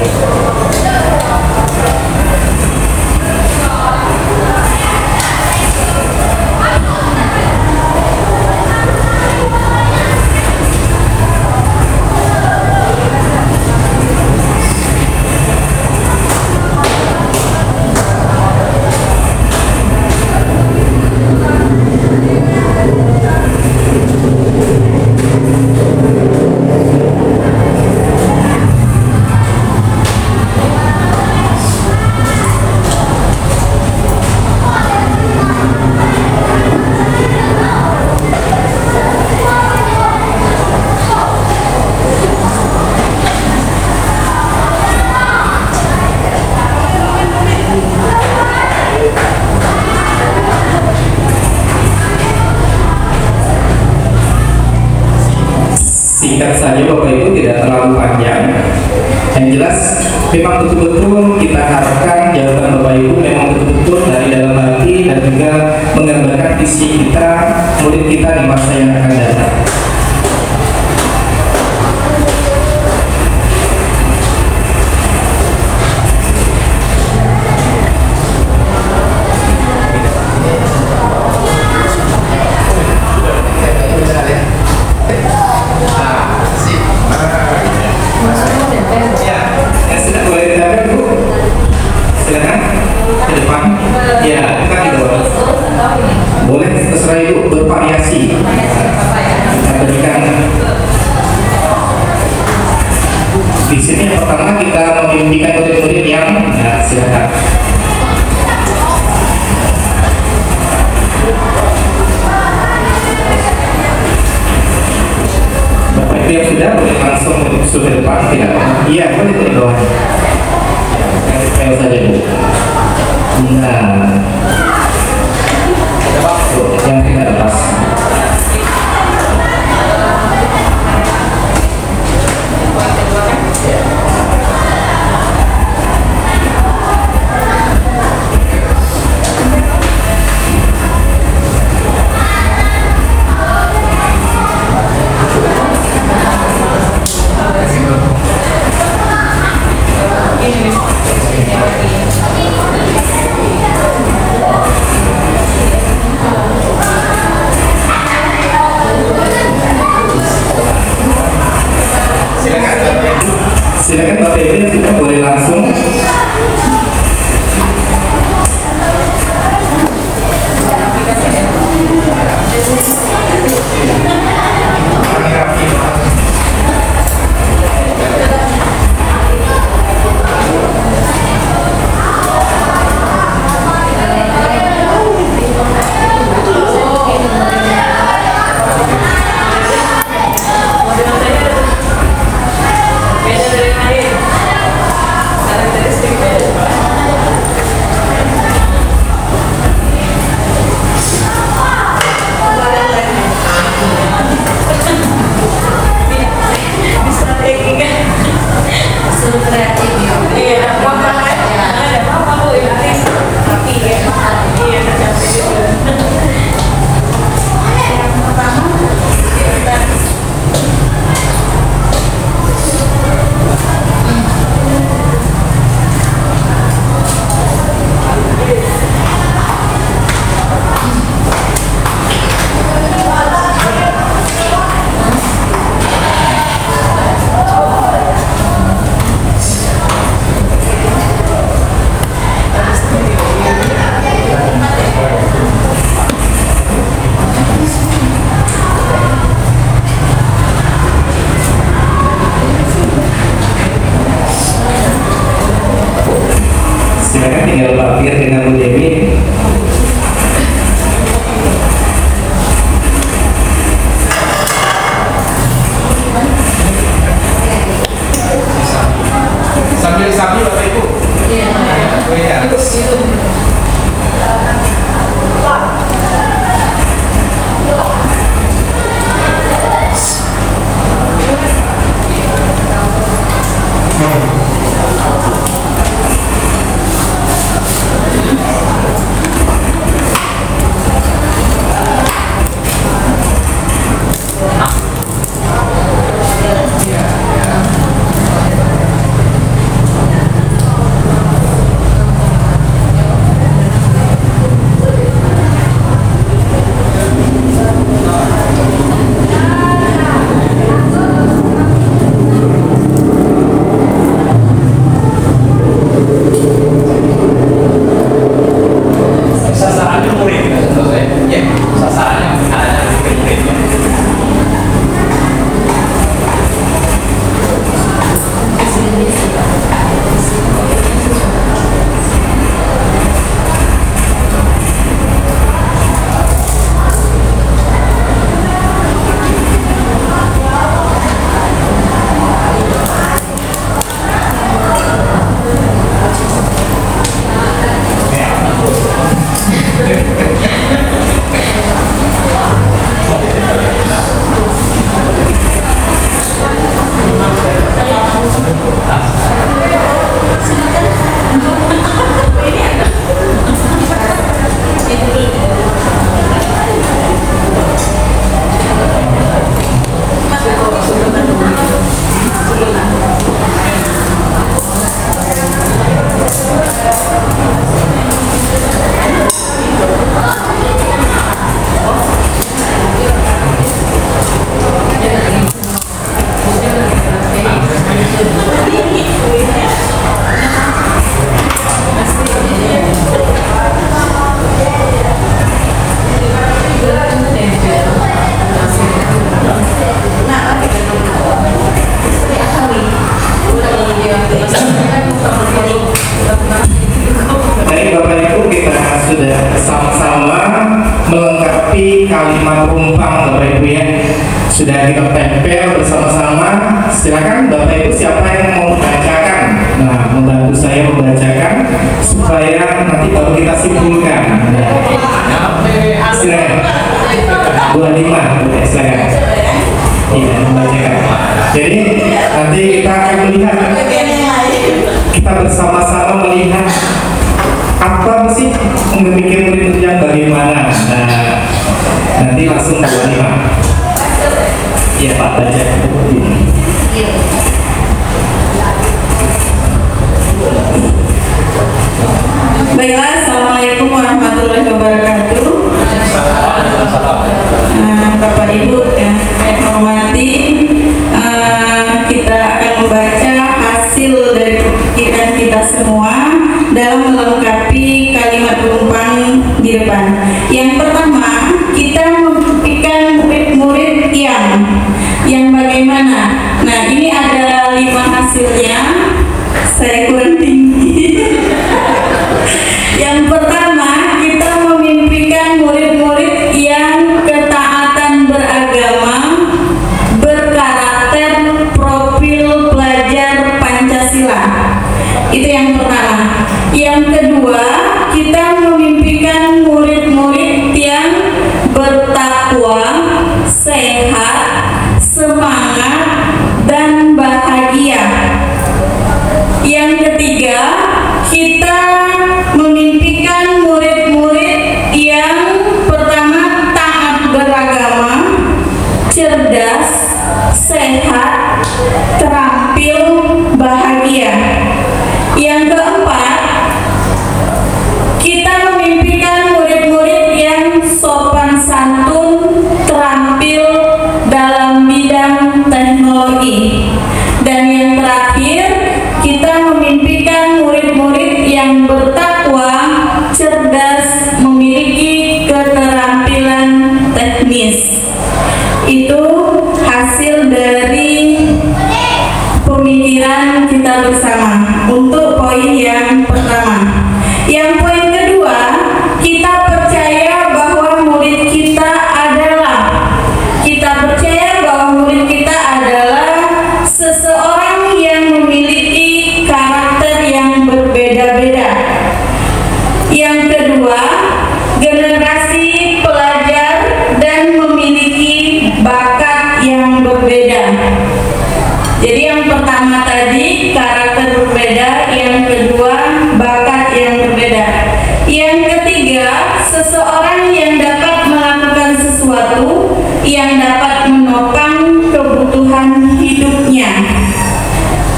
Singkat saja Bapak Ibu, tidak terlalu panjang. Yang jelas memang betul-betul kita harapkan jawaban Bapak Ibu memang betul-betul dari dalam hati dan juga menggambarkan visi visi kita, murid kita di masa yang akan datang. Bervariasi. Kita berikan di sini yang pertama kita membimbingkan murid-murid yang silakan. Bapak itu yang sudah boleh langsung masuk ke depan tidak? Iya, boleh ke bawah. Yang saja Bu. Nah. Yang tidak lepas. Silakan Bapak Ibu, kita boleh langsung. Silakan tinggal parkir dengan Bu Dewi. Sambil Bapak Ibu. Iya. Kalau kita simpulkan, silakan. 25, silakan. Iya, membacakan. Jadi nanti kita akan melihat, kita bersama-sama melihat apa sih memikir murid yang bagaimana. Nah, nanti langsung 25. Iya Pak, baca. Baiklah, Assalamualaikum warahmatullahi wabarakatuh. Bapak Ibu yang saya hormati, kita akan membaca hasil dari pikiran kita semua dalam melengkapi kalimat umpan di depan. Yang pertama, kita memimpikan murid-murid yang bagaimana. Nah, ini ada 5 hasilnya. Saya kurang tinggi. Yang pertama, kita memimpikan murid-murid yang ketaatan beragama, berkarakter, profil pelajar Pancasila. Itu yang pertama. Yang kedua, kita memimpikan murid-murid yang bertakwa, sehat, semangat, dan bahagia. Yang ketiga, kita memimpikan murid-murid yang pertama taat beragama, cerdas, sehat, terampil, bahagia. Yang keempat, kita memimpikan murid-murid yang sopan santun, terampil dalam bidang teknologi. Dan yang terakhir, kita memimpikan murid-murid yang bertakwa, cerdas, memiliki keterampilan teknis. Itu hasil dari pemikiran kita bersama untuk poin yang pertama. Yang poin kedua, kita percaya bahwa murid kita adalah seseorang yang memiliki karakter yang berbeda-beda. Yang kedua, generasi pelajar dan memiliki bakat yang berbeda. Jadi yang pertama tadi karakter berbeda, yang kedua bakat yang berbeda. Yang ketiga, seseorang yang dapat melakukan sesuatu yang dapat menopang kebutuhan hidupnya.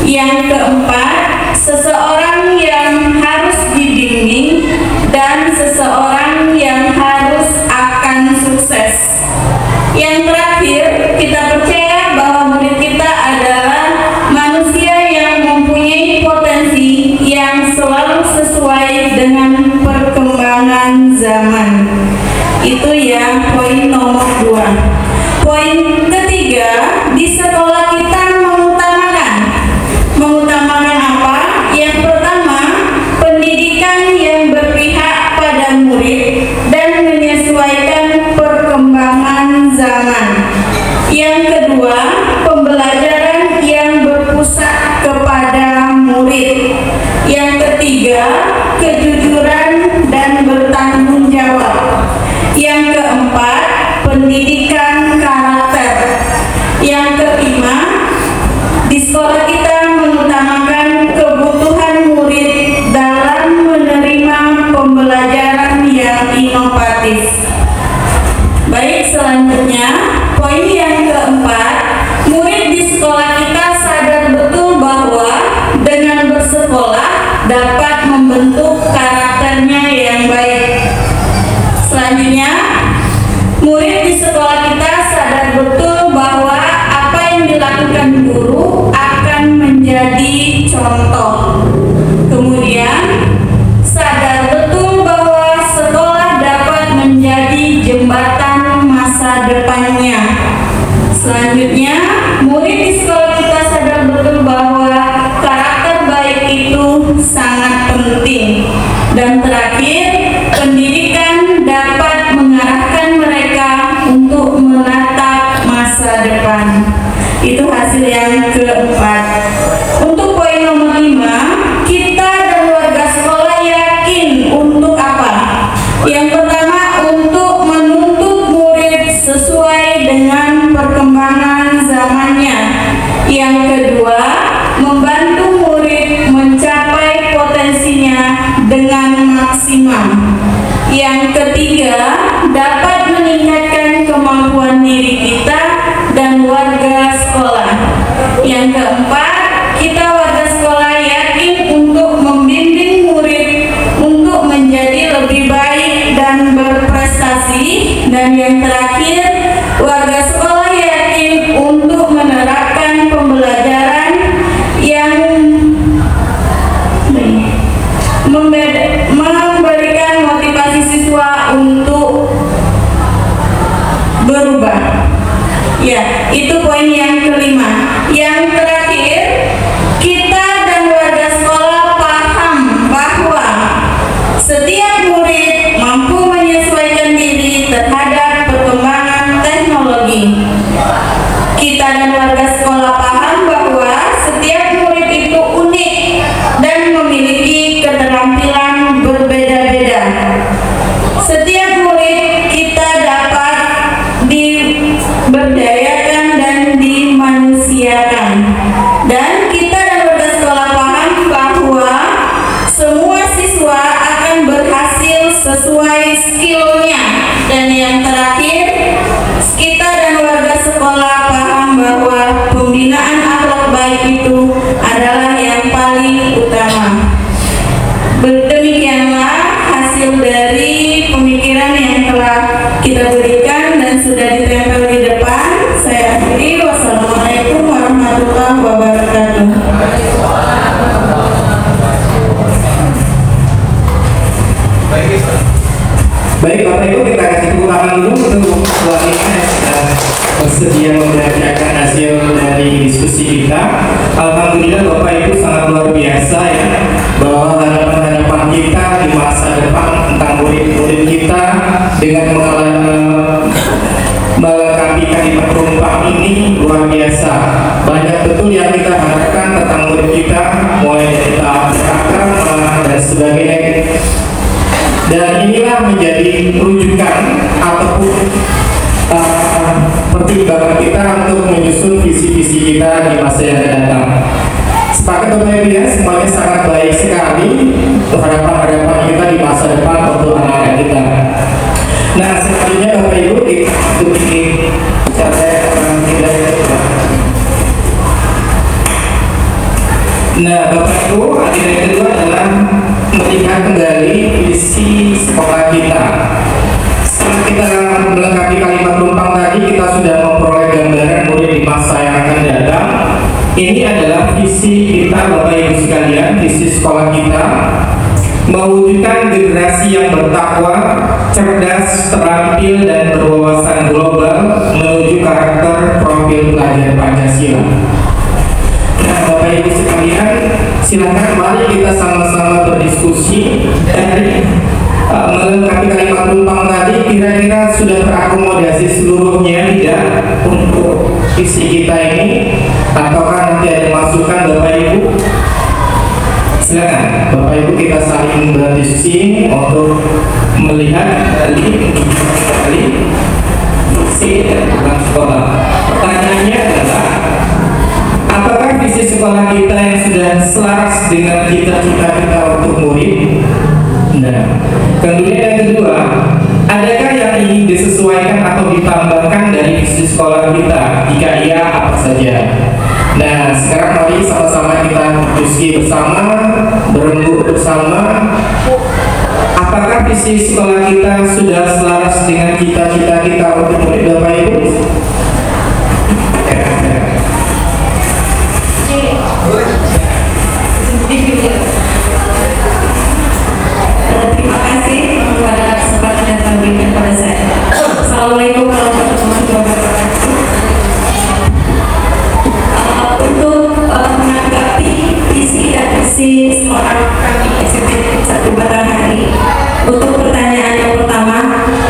Yang keempat, seseorang yang harus dibimbing dan seseorang yang harus akan sukses. Yang terakhir, kita percaya bahwa murid kita adalah manusia yang mempunyai potensi yang selalu sesuai dengan perkembangan zaman. Itu ya poin nomor 2. Poin ketiga, di sekolah kita mengutamakan apa? Yang pertama, pendidikan yang berpihak pada murid dan menyesuaikan perkembangan zaman. Yang kedua, pembelajaran yang berpusat kepada murid. Yang ketiga, kejujuran dan bertanggung jawab. Yang keempat, pendidikan karakter. Yang kelima, di sekolah kita mengutamakan kebutuhan murid dalam menerima pembelajaran yang inovatif. Baik, selanjutnya poin yang keempat, murid di sekolah kita sadar betul bahwa dengan bersekolah dapat membentuk karakternya yang baik. Selanjutnya, murid di sekolah kita sadar betul bahwa apa yang dilakukan guru akan menjadi contoh. Kemudian, sadar betul bahwa sekolah dapat menjadi jembatan masa depannya. Selanjutnya, murid di sekolah kita sadar betul bahwa karakter baik itu sangat penting. Dan terakhir, pendidikan dapat mengarahkan maksimal. Yang ketiga, dapat meningkatkan kemampuan diri kita dan warga sekolah. Yang keempat, kita warga sekolah yakin untuk membimbing murid untuk menjadi lebih baik dan berprestasi. Dan yang terakhir, warga sekolah yakin untuk menerapkan pembelajaran yang memberikan motivasi siswa untuk berubah. Ya, itu poin yang kelima. Yang terakhir, kita dan warga sekolah paham bahwa setiap murid mampu menyesuaikan diri terhadap perkembangan teknologi. Kita dan warga sekolah paham bahwa setiap murid itu unik dan memiliki keterampilan berbeda-beda. Setiap murid kita dapat diberdayakan dan dimanusiakan. Dan kita dan warga sekolah paham bahwa semua siswa akan berhasil sesuai skillnya. Dan yang terakhir, kita dan warga sekolah paham bahwa pembinaan akhlak baik itu adalah yang paling utama. Demikianlah hasil dari pemikiran yang telah kita berikan dan sudah ditempel di depan. Saya akhiri. Wassalamualaikum warahmatullahi wabarakatuh. Baik Bapak Ibu, kita kasih tepuk tangan dulu untuk wanita yang bersedia membacakan hasil dari diskusi kita. Alhamdulillah Bapak Ibu sangat luar biasa ya, bahwa harapan-harapan kita di masa depan tentang murid-murid kita dengan melengkapi kalimat penumpang ini luar biasa. Banyak betul yang kita harapkan tentang murid kita, mulai dari tahap beragama dan sebagainya. Dan inilah menjadi rujukan ataupun pertimbangan kita untuk menyusun visi-visi kita di masa yang akan datang. Sepakat Bapak Ibu ya, semuanya sangat baik sekali harapan-harapan kita di masa depan untuk anak-anak kita. Nah selanjutnya Bapak Ibu, kita untuk ini Nah Bapak Ibu, agenda yang kedua adalah melihat kembali visi sekolah kita. Setelah kita melengkapi kalimat penumpang tadi, kita sudah memperoleh gambaran murid di masa yang akan datang. Ini adalah visi kita Bapak Ibu sekalian, visi sekolah kita, mewujudkan generasi yang bertakwa, cerdas, terampil, dan berwawasan global menuju karakter profil pelajar Pancasila. Nah Bapak Ibu sekalian, silakan mari kita sama-sama berdiskusi dari melengkapi kalimat penumpang tadi, kira-kira sudah terakomodasi seluruhnya tidak untuk visi kita ini, ataukah nanti ada masukan Bapak Ibu? Silakan Bapak Ibu, kita saling berdiskusi untuk melihat dari visi dan program sekolah. Pertanyaannya adalah, apakah visi sekolah kita yang sudah selaras dengan cita-cita kita untuk murid? Nah, kemudian yang kedua, adakah yang ingin disesuaikan atau ditambahkan dari visi sekolah kita? Jika iya, apa saja? Nah, sekarang mari sama-sama kita diskusi bersama, berembuk bersama. Apakah visi sekolah kita sudah selaras dengan cita-cita kita untuk murid Bapak Ibu? Terima kasih kepada kesempatan yang telah diberikan pada saya. Assalamualaikum warahmatullahi wabarakatuh. Untuk menanggapi visi dan misi sekolah kami SMP 1 Batanghari, untuk pertanyaan yang pertama,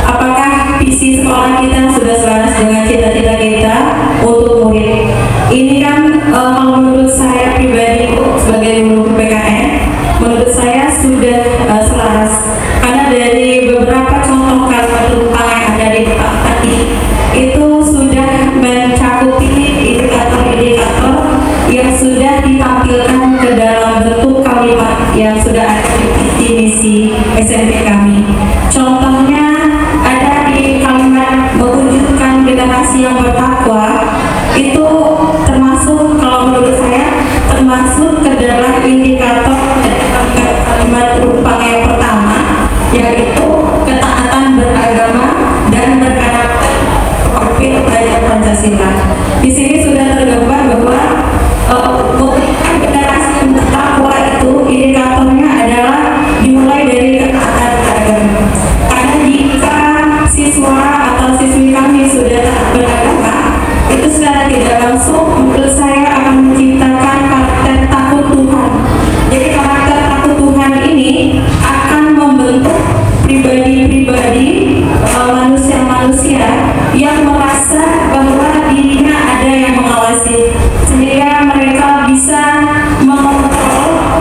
apakah visi sekolah kita sudah selaras dengan cita-cita kita SMP kami. Contohnya ada di kalimat mewujudkan generasi yang bertakwa, itu termasuk, kalau menurut saya, termasuk ke dalam indikator kalimat Rupang yang pertama, yaitu ketaatan beragama dan berkarakter seperti pelajar Pancasila. Di sini sudah tergambar bahwa generasi yang bertakwa itu indikatornya adalah dimulai dari ketaatan beragama. Karena jika siswa atau siswi kami sudah taat beragama, itu secara tidak langsung menurut saya akan menciptakan karakter takut Tuhan. Jadi karakter takut Tuhan ini akan membentuk pribadi-pribadi manusia-manusia yang merasa bahwa dirinya ada yang mengawasi, sehingga mereka bisa mengontrol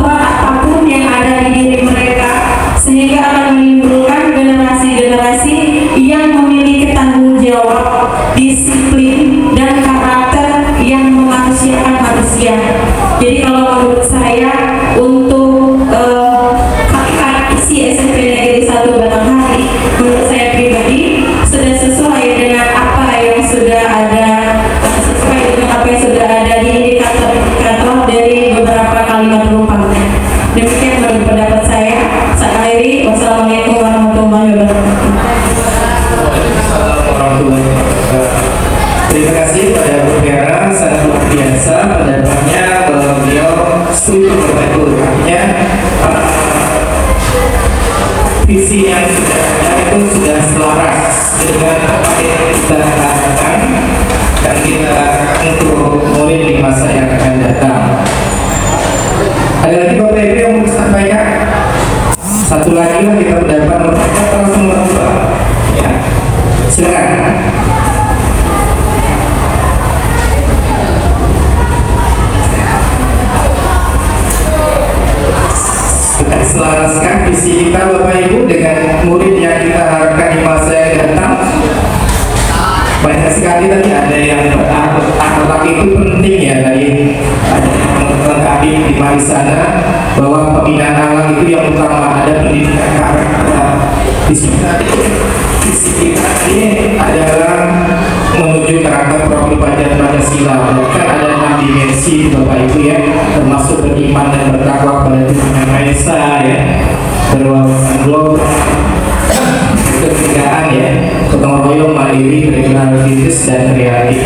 apapun yang ada di diri mereka, sehingga akan menimbulkan generasi-generasi yang memiliki tanggung jawab, disiplin, dan karakter yang memanusiakan manusia. Jadi kalau menurut saya untuk isi SMP Negeri 1 Batanghari, menurut saya pribadi sudah sesuai dengan apa yang sudah ada, di indikator dari beberapa kalimat Rupang. Demikian menurut pendapat saya. Saya akhiri. Wassalamualaikum warahmatullahi wabarakatuh. Terima kasih pada Bu Vera, sangat luar biasa pendapatnya. Beliau setuju dengan itu, artinya visi yang sudah ada itu sudah selaras dengan apa yang kita harapkan dan kita untuk murid di masa yang akan datang. Ada lagi Bapak Ibu yang mau sampaikan? Satu lagi lah kita pendapat mereka langsung berubah. Ya, silakan. Kita selaraskan visi kita Bapak Ibu dengan murid yang kita harapkan di masa yang datang. Banyak sekali tadi ada yang akhlak itu penting ya, tadi ada yang melengkapi di sana bahwa pembinaan akhlak itu yang utama, ada pendidikan karakter. Di sini visi kita ini adalah menuju karakter profil pelajar Pancasila. Bahkan ada 6 dimensi Bapak Ibu ya, termasuk beriman dan bertakwa kepada Tuhan Yang Maha Esa ya, berwawasan global, ketigaan ya, gotong royong, mandiri, bergerak kritis dan kreatif.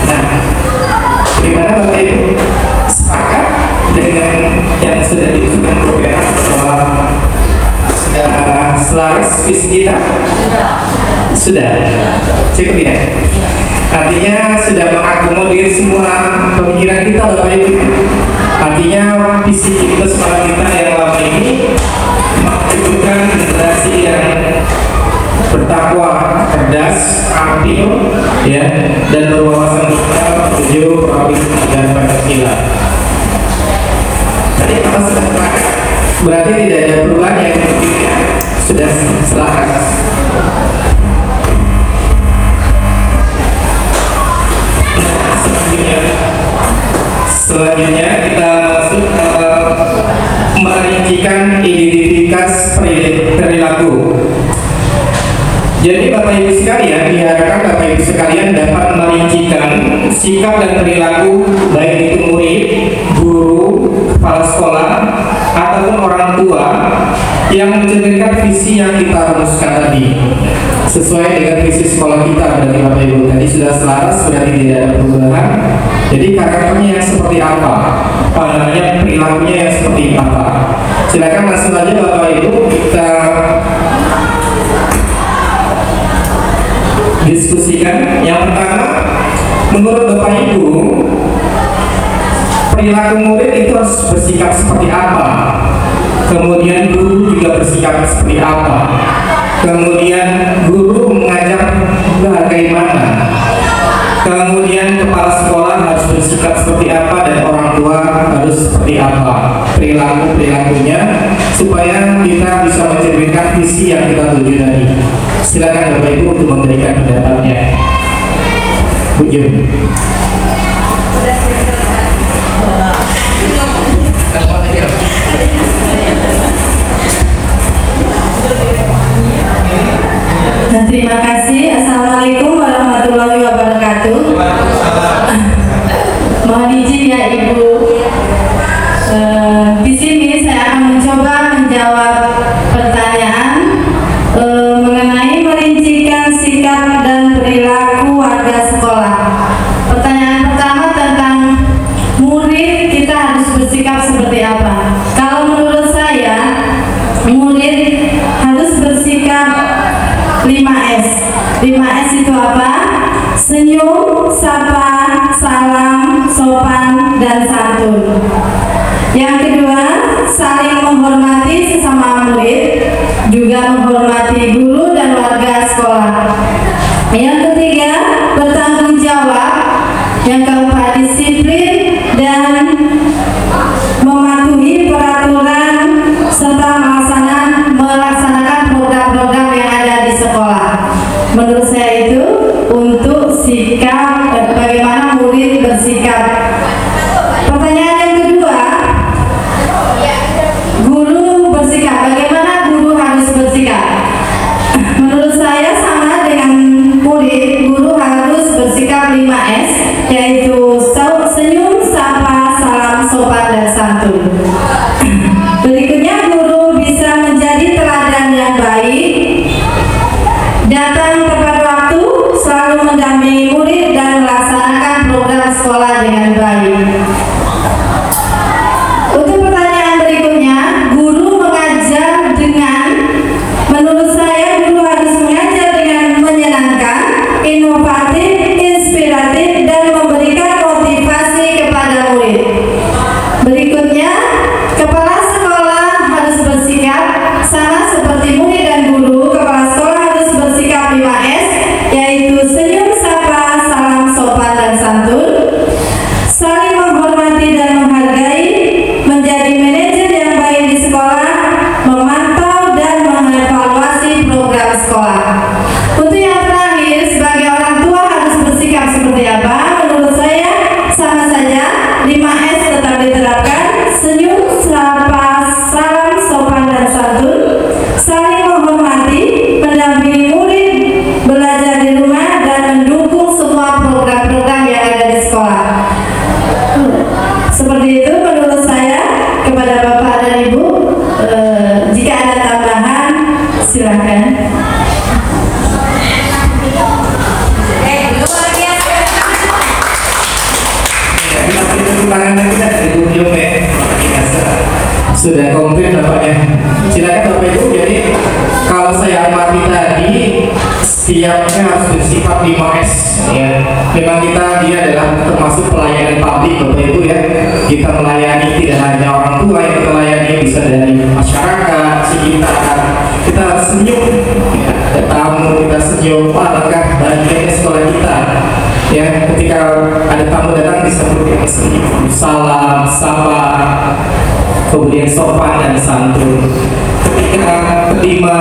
Nah, bagaimana Bapak Ibu sepakat dengan yang sudah diusulkan program bahwa sudah selaras visi kita? Sudah. Cukup ya? Artinya sudah mengakomodir semua pemikiran kita Bapak Ibu. Artinya visi kita sekolah kita yang lama ini menunjukkan generasi yang bertakwa, cerdas, aktif, ya, dan berwawasan global menuju profil dan Pancasila. Tadi kalau sudah sepakat, berarti tidak ada perubahan yang sudah selaras. Selanjutnya kita masuk merincikan identitas perilaku. Jadi Bapak Ibu sekalian, diharapkan Bapak Ibu sekalian dapat merincikan sikap dan perilaku baik itu murid, guru, kepala sekolah, ataupun orang tua yang mencerminkan visi yang kita rumuskan tadi sesuai dengan visi sekolah kita. Berarti Bapak Ibu tadi sudah selaras, berarti tidak ada perubahan. Jadi karakternya yang seperti apa, perilakunya yang seperti apa. Silakan langsung aja Bapak Ibu kita diskusikan. Yang pertama, menurut Bapak Ibu perilaku murid itu harus bersikap seperti apa? Kemudian guru juga bersikap seperti apa? Kemudian guru mengajar bagaimana? Kemudian kepala sekolah harus bersikap seperti apa dan orang tua harus seperti apa perilakunya supaya kita bisa mencerminkan visi yang kita tuju tadi. Silakan Bapak Ibu untuk memberikan pendapatnya. Bu Jum. kita harus bersikap seperti apa? Kalau menurut saya, murid harus bersikap 5S. 5S itu apa? Senyum, sapa, salam, sopan, dan santun. Yang kedua, saling menghormati sesama murid, juga menghormati guru dan warga sekolah. Yang ketiga, bertanggung jawab. Yang keempat, disiplin dan mematuhi peraturan serta melaksanakan program-program yang ada di sekolah. Menurut saya itu untuk sikap bagaimana murid bersikap. Pertanyaan yang kedua, guru bersikap. Bagaimana guru harus bersikap? Menurut saya sama dengan murid, guru harus bersikap 5S, yaitu senyum, sapa, salam, sopan, dan santun. Berikutnya, guru bisa menjadi teladan yang baik, datang tepat waktu, selalu mendampingi murid, dan melaksanakan program sekolah dengan baik. Untuk pertanyaan berikutnya, guru mengajar dengan, menurut saya guru harus mengajar dengan menyenangkan, inovatif, inspiratif, dan memberikan motivasi kepada murid. Berikutnya, kepala sekolah harus bersikap sama seperti murid dan guru. Kepala sekolah harus bersikap 5S, yaitu senyum, sapa, salam, sopan, dan santun, saling menghormati dan menghargai, menjadi manajer yang baik di sekolah, memantau dan mengevaluasi program sekolah. Untuk yang terakhir, sebagai orang tua harus bersikap seperti apa? Menurut saya sama saja, 5S tetap diterapkan: senyum, sapa, salam, sopan, dan santun, saling menghormati, mendampingi murid belajar di rumah, dan mendukung semua program-program yang ada di sekolah. Seperti itu menurut saya. Kepada Bapak dan Ibu, jika ada tambahan silakan. Sudah komplit Bapaknya. Silakan Bapak Ibu. Jadi kalau saya amati tadi, setiapnya harus bersifat 5S ya. Memang dia adalah termasuk pelayanan publik Bapak Ibu ya. Kita melayani tidak hanya orang tua yang kita layani, bisa dari masyarakat sekitar. Kita harus senyum ya. Ada tamu kita senyum, apakah bagian sekolah kita ya. Ketika ada tamu datang disambut dengan senyum, salam, sapa, kemudian sopan dan santun. Ketika kelima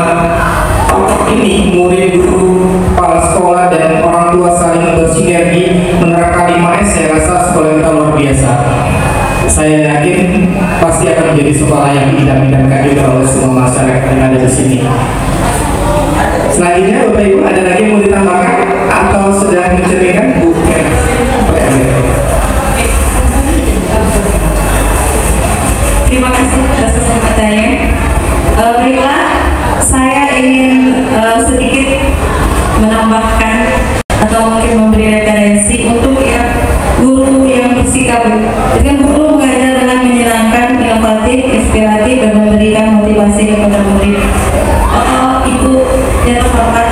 ini murid, guru, kepala sekolah, dan orang tua saling bersinergi menerapkan 5S, saya rasa sekolah kita luar biasa. Saya yakin pasti akan menjadi sekolah yang diidam-idamkan juga oleh semua masyarakat yang ada di sini. Selanjutnya Bapak Ibu, ada lagi yang mau ditambahkan atau sudah menceritakan Bu? Terima kasih atas kesempatannya. Baiklah, saya ingin sedikit menambahkan atau mungkin memberi referensi untuk guru yang bersikap. Dengan guru mengajar dengan menyenangkan, inovatif, inspiratif, dan memberikan motivasi kepada murid. Ibu yang terhormat,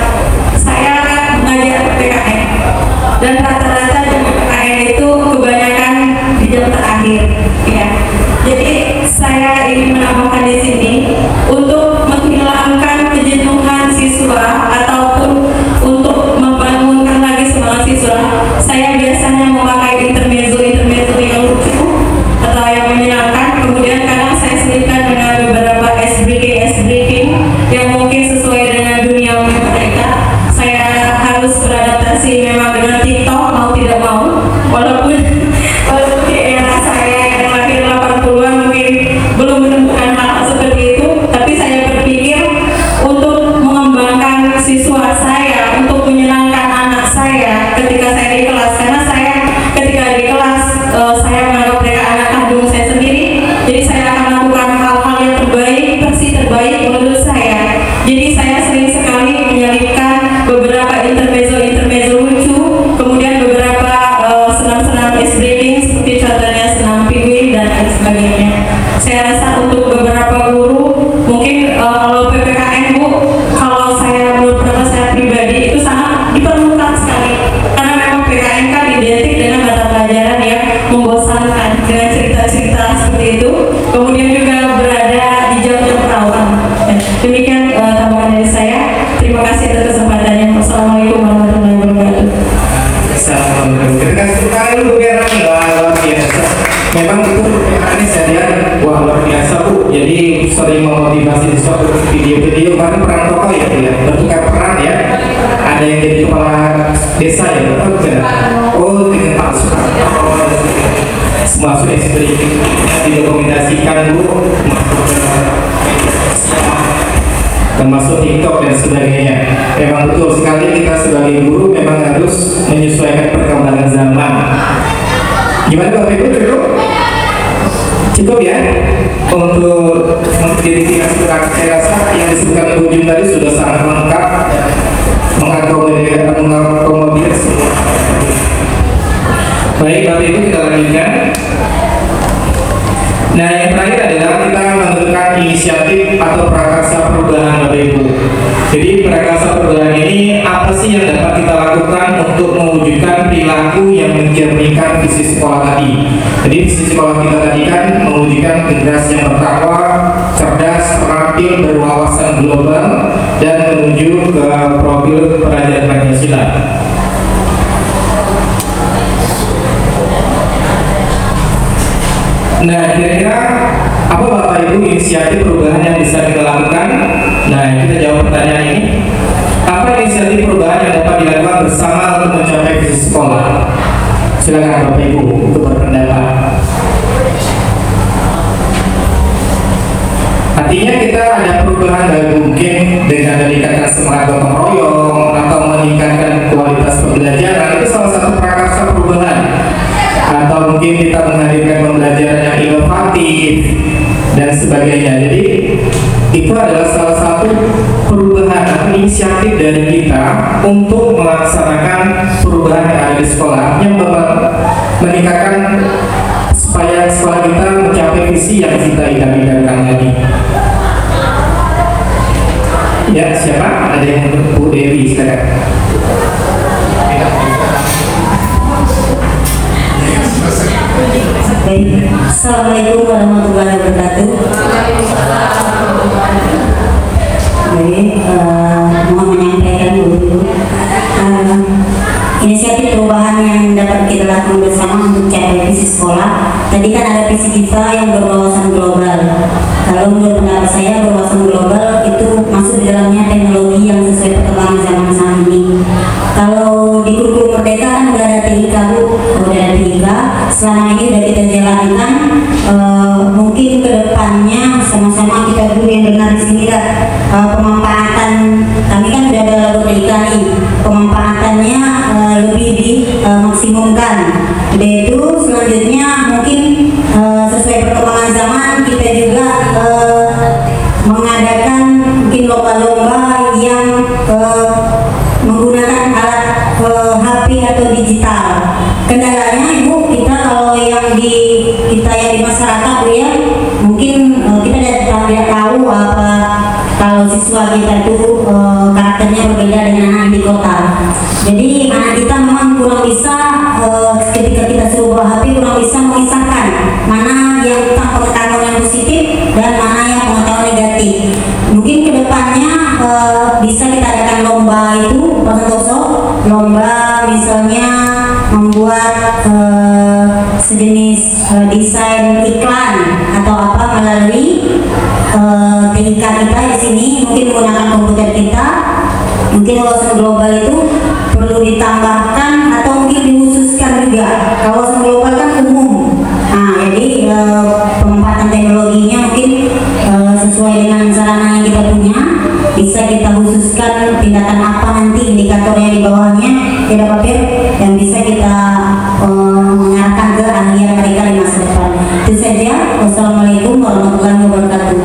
saya mengajar PKN dan rata-rata jam PKN itu kebanyakan di jam terakhir, ya. Jadi saya ingin menambahkan di sini untuk menghilangkan kejenuhan siswa ataupun untuk membangunkan lagi semangat siswa. Saya dan sebagainya. Saya rasa untuk beberapa guru mungkin kalau PPKN Bu, kalau saya menurut pendapat saya pribadi itu sangat diperlukan sekali karena memang PPKN kan identik dengan mata pelajaran yang membosankan dengan cerita-cerita seperti itu, kemudian juga berada di jam-jam perawan. Demikian tambahan dari saya. Terima kasih atas kesempatannya. Wassalamualaikum warahmatullahi wabarakatuh. Terima kasih sekali Bu Vera, luar biasa. Memang itu ini saya lihat, wah luar biasa Bu. Jadi sering memotivasi di suatu video-video kan peran tokoh ya Bu ya, bertukar peran ya. Ada yang jadi kepala desa ya betul tidak? Oh dengan Pak Soeharto. Semua sudah didokumentasikan Bu. Termasuk TikTok dan sebagainya. Memang betul sekali kita sebagai guru memang harus menyesuaikan perkembangan zaman. Gimana Bapak Ibu cukup? Cukup ya? Untuk mengidentifikasi saya rasa yang disebutkan Bu Jum tadi sudah sangat lengkap mengakomodir semua. Baik Bapak Ibu, kita lanjutkan. Nah yang terakhir adalah kita menentukan inisiatif atau prakarsa perubahan Bapak Ibu. Jadi prakarsa perubahan ini apa sih yang dapat kita lakukan untuk mewujudkan perilaku yang mencerminkan visi sekolah tadi. Jadi visi sekolah kita tadi kan mewujudkan generasi yang bertakwa, cerdas, terampil, berwawasan global, dan menuju ke profil pelajar Pancasila. Nah, kira-kira apa Bapak Ibu inisiatif perubahan yang bisa kita lakukan? Nah, kita jawab pertanyaan ini. Apa inisiatif perubahan yang dapat dilakukan bersama untuk mencapai visi sekolah? Silakan Bapak Ibu untuk berpendapat. Artinya kita ada perubahan dari mungkin dengan meningkatkan semangat gotong royong atau meningkatkan kualitas pembelajaran, itu salah satu prakarsa perubahan. Atau mungkin kita menghadirkan pembelajaran yang inovatif dan sebagainya. Jadi itu adalah salah satu perubahan atau inisiatif dari kita untuk melaksanakan perubahan yang ada di sekolah yang meningkatkan supaya sekolah kita mencapai visi yang kita idam-idamkan tadi. Ya, siapa? Ada yang Bu Dewi sekarang. Baik, Assalamualaikum warahmatullahi wabarakatuh. Baik, mau menyampaikan dulu inisiatif perubahan yang dapat kita lakukan bersama untuk mencapai visi sekolah. Tadi kan ada visi kita yang berwawasan global. Kalau menurut pendapat saya berwawasan global itu masuk di dalamnya teknologi yang sesuai perkembangan zaman saat ini. Kalau di kurikulum Merdeka kan udah ada TIK Bu, udah ada TIK. Selama ini udah kita jalankan. Mungkin kedepannya sama-sama kita dulu yang dengar di sini lah pemanfaatan. Kami kan udah ada logo TIK nih. Pemanfaatannya lebih dimaksimumkan. Udah itu selanjutnya mungkin sesuai perkembangan zaman kita juga mengadakan mungkin lomba-lomba yang menggunakan alat HP atau digital. Kendalanya Ibu, kita kalau yang di masyarakat Bu ya, mungkin kita tidak tahu apa kalau siswa kita itu karakternya berbeda dengan anak di kota. Jadi anak kita memang kurang bisa ketika kita suruh bawa HP kurang bisa mengisahkan mana yang tentang pengetahuan yang positif dan mana yang pengetahuan negatif. Mungkin kedepannya bisa kita adakan lomba itu, Pak Santoso, lomba misalnya membuat sejenis desain iklan atau apa melalui TIK kita di sini, mungkin menggunakan komputer kita. Mungkin wawasan global itu perlu ditambahkan atau mungkin dikhususkan juga. Wawasan global kan umum. Nah, jadi pemanfaatan teknologinya mungkin sesuai dengan sarana yang kita punya, bisa kita khususkan tindakan apa nanti indikatornya di bawahnya, tidak apa yang bisa kita mengarahkan ke ahlian mereka di masa depan. Itu saja. Wassalamualaikum warahmatullahi wabarakatuh.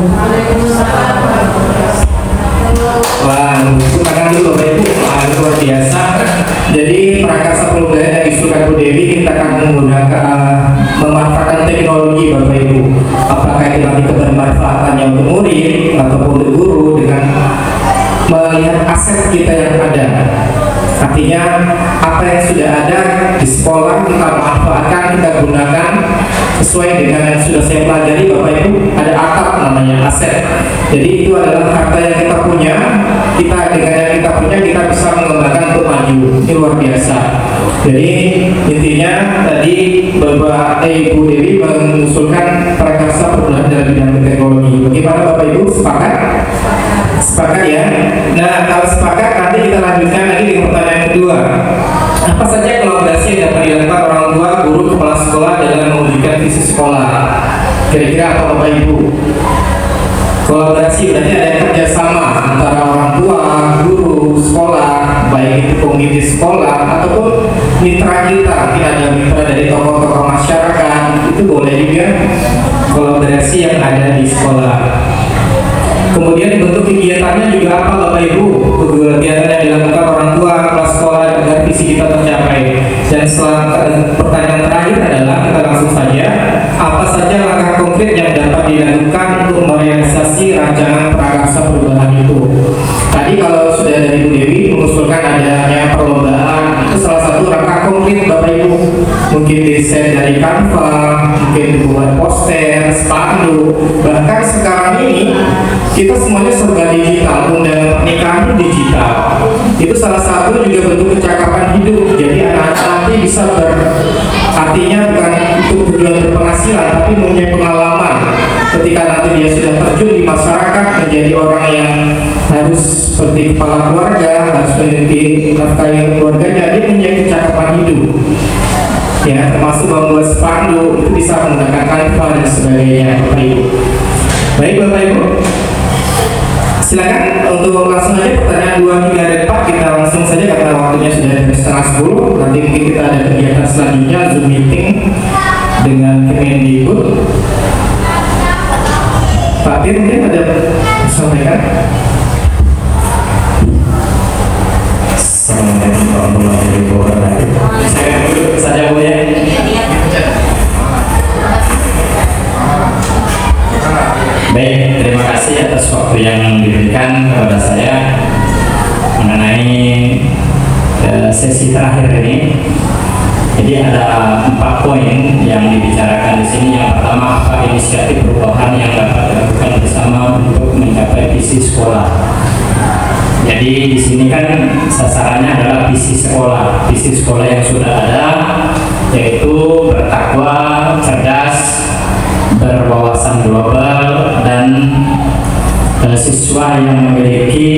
Wah, tangan dulu Bapak Ibu, luar biasa. Jadi prakarsa perubahan yang disukai Bu Dewi, kita akan menggunakan memanfaatkan teknologi Bapak utamanya untuk murid ataupun untuk guru dengan melihat aset kita yang ada. Artinya apa yang sudah ada di sekolah kita manfaatkan, kita gunakan sesuai dengan yang sudah saya pelajari Bapak Ibu. Ada atap namanya aset. Jadi itu adalah harta yang kita punya. Kita dengan yang kita punya kita bisa mengembangkan untuk maju. Ini luar biasa. Jadi intinya tadi Bapak Ibu Dewi mengusulkan prakarsa perguruan dalam bidang teknologi. Bagaimana Bapak Ibu, sepakat? Sepakat ya. Nah, kalau sepakat nanti kita lanjutkan lagi dengan pertanyaan kedua. Apa saja kolaborasi yang dapat dilakukan orang tua, guru, kepala sekolah dalam mewujudkan visi sekolah? Kira-kira apa Bapak Ibu? Kolaborasi berarti ada kerjasama antara orang tua, guru, sekolah, baik itu komite sekolah ataupun mitra kita. Mungkin ada mitra dari tokoh-tokoh masyarakat, itu boleh juga kolaborasi yang ada di sekolah. Kemudian bentuk kegiatannya juga apa Bapak Ibu? Kegiatan yang dilakukan orang tua, kepala sekolah agar visi kita tercapai. Dan pertanyaan terakhir adalah kita langsung saja, apa saja langkah konkret yang dapat dilakukan untuk merealisasi rancangan prakarsa perubahan itu? Tadi kalau sudah dari Bu Dewi mengusulkan adanya perlombaan, itu salah satu langkah konkret Bapak Ibu. Mungkin desain dari Canva, mungkin dibuat poster, spanduk, bahkan sekarang ini kita semuanya serba digital, undangan pernikahan digital. Itu salah satu juga bentuk kecakapan hidup. Jadi anak-anak nanti bisa artinya bukan untuk tujuan berpenghasilan, tapi mempunyai pengalaman. Ketika nanti dia sudah terjun di masyarakat menjadi orang yang harus seperti kepala keluarga, harus memiliki nafkahi keluarganya, dia mempunyai kecakapan hidup. Ya, termasuk membuat spanduk itu bisa menggunakan Canva dan sebagainya, Bapak Ibu. Baik Bapak Ibu, silakan untuk langsung aja pertanyaan 2, 3, dan 4 kita langsung saja karena waktunya sudah dari 9:30. Nanti mungkin kita ada kegiatan selanjutnya Zoom meeting dengan Kemendikbud. Pak Pir mungkin ada sampaikan. Assalamualaikum warahmatullahi wabarakatuh. Saya duduk saja Bu ya. Baik, terima kasih atas waktu yang diberikan kepada saya mengenai sesi terakhir ini. Jadi ada 4 poin yang dibicarakan di sini. Yang pertama, apa inisiatif perubahan yang dapat dilakukan bersama untuk mencapai visi sekolah. Jadi di sini kan sasarannya adalah visi sekolah yang sudah ada, yaitu bertakwa, cerdas, berwawasan global, dan siswa yang memiliki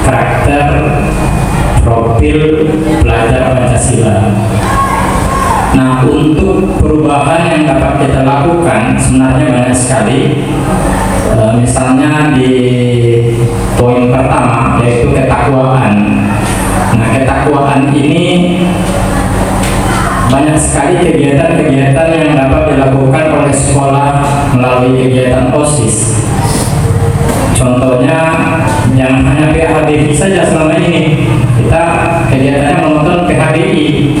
karakter profil pelajar Pancasila. Nah, untuk perubahan yang dapat kita lakukan sebenarnya banyak sekali. Misalnya di poin pertama yaitu ketakwaan. Nah, ketakwaan ini banyak sekali kegiatan-kegiatan yang dapat dilakukan oleh sekolah melalui kegiatan OSIS. Contohnya jangan hanya PHBI saja selama ini. Kita kegiatannya menonton PHBI.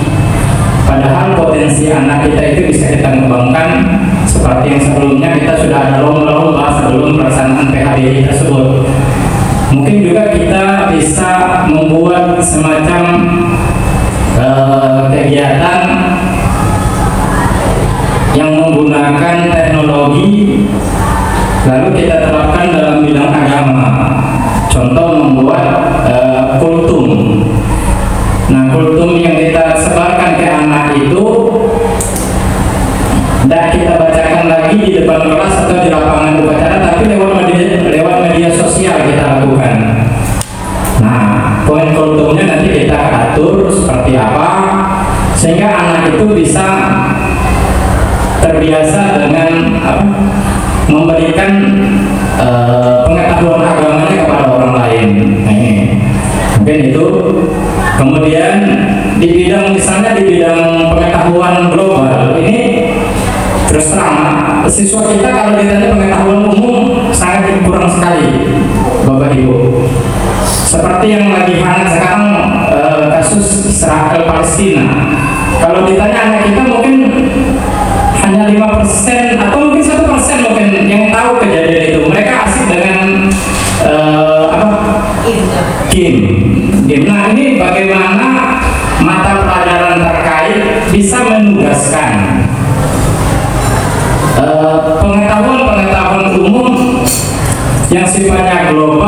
Padahal potensi anak kita itu bisa kita kembangkan seperti yang sebelumnya kita sudah ada lomba-lomba sebelum pelaksanaan PHBI tersebut. Mungkin juga kita bisa membuat semacam kegiatan yang menggunakan teknologi lalu kita terapkan dalam bidang agama. Contoh membuat kultum. Nah, kultum yang kita sebarkan ke anak itu tidak kita bacakan lagi di depan kelas atau di lapangan upacara, tapi lewat media sosial kita lakukan. Nah, poin kultumnya nanti kita atur seperti apa sehingga anak itu bisa terbiasa dengan memberikan pengetahuan agamanya kepada orang lain. Nah, ini mungkin itu. Kemudian di bidang misalnya di bidang pengetahuan global ini terus terang siswa kita kalau ditanya pengetahuan umum sangat kurang sekali Bapak Ibu. Seperti yang lagi hangat sekarang kasus Israel Palestina. Kalau ditanya anak kita mungkin hanya 5% atau mungkin 1% mungkin yang tahu kejadian itu. Mereka sifatnya global.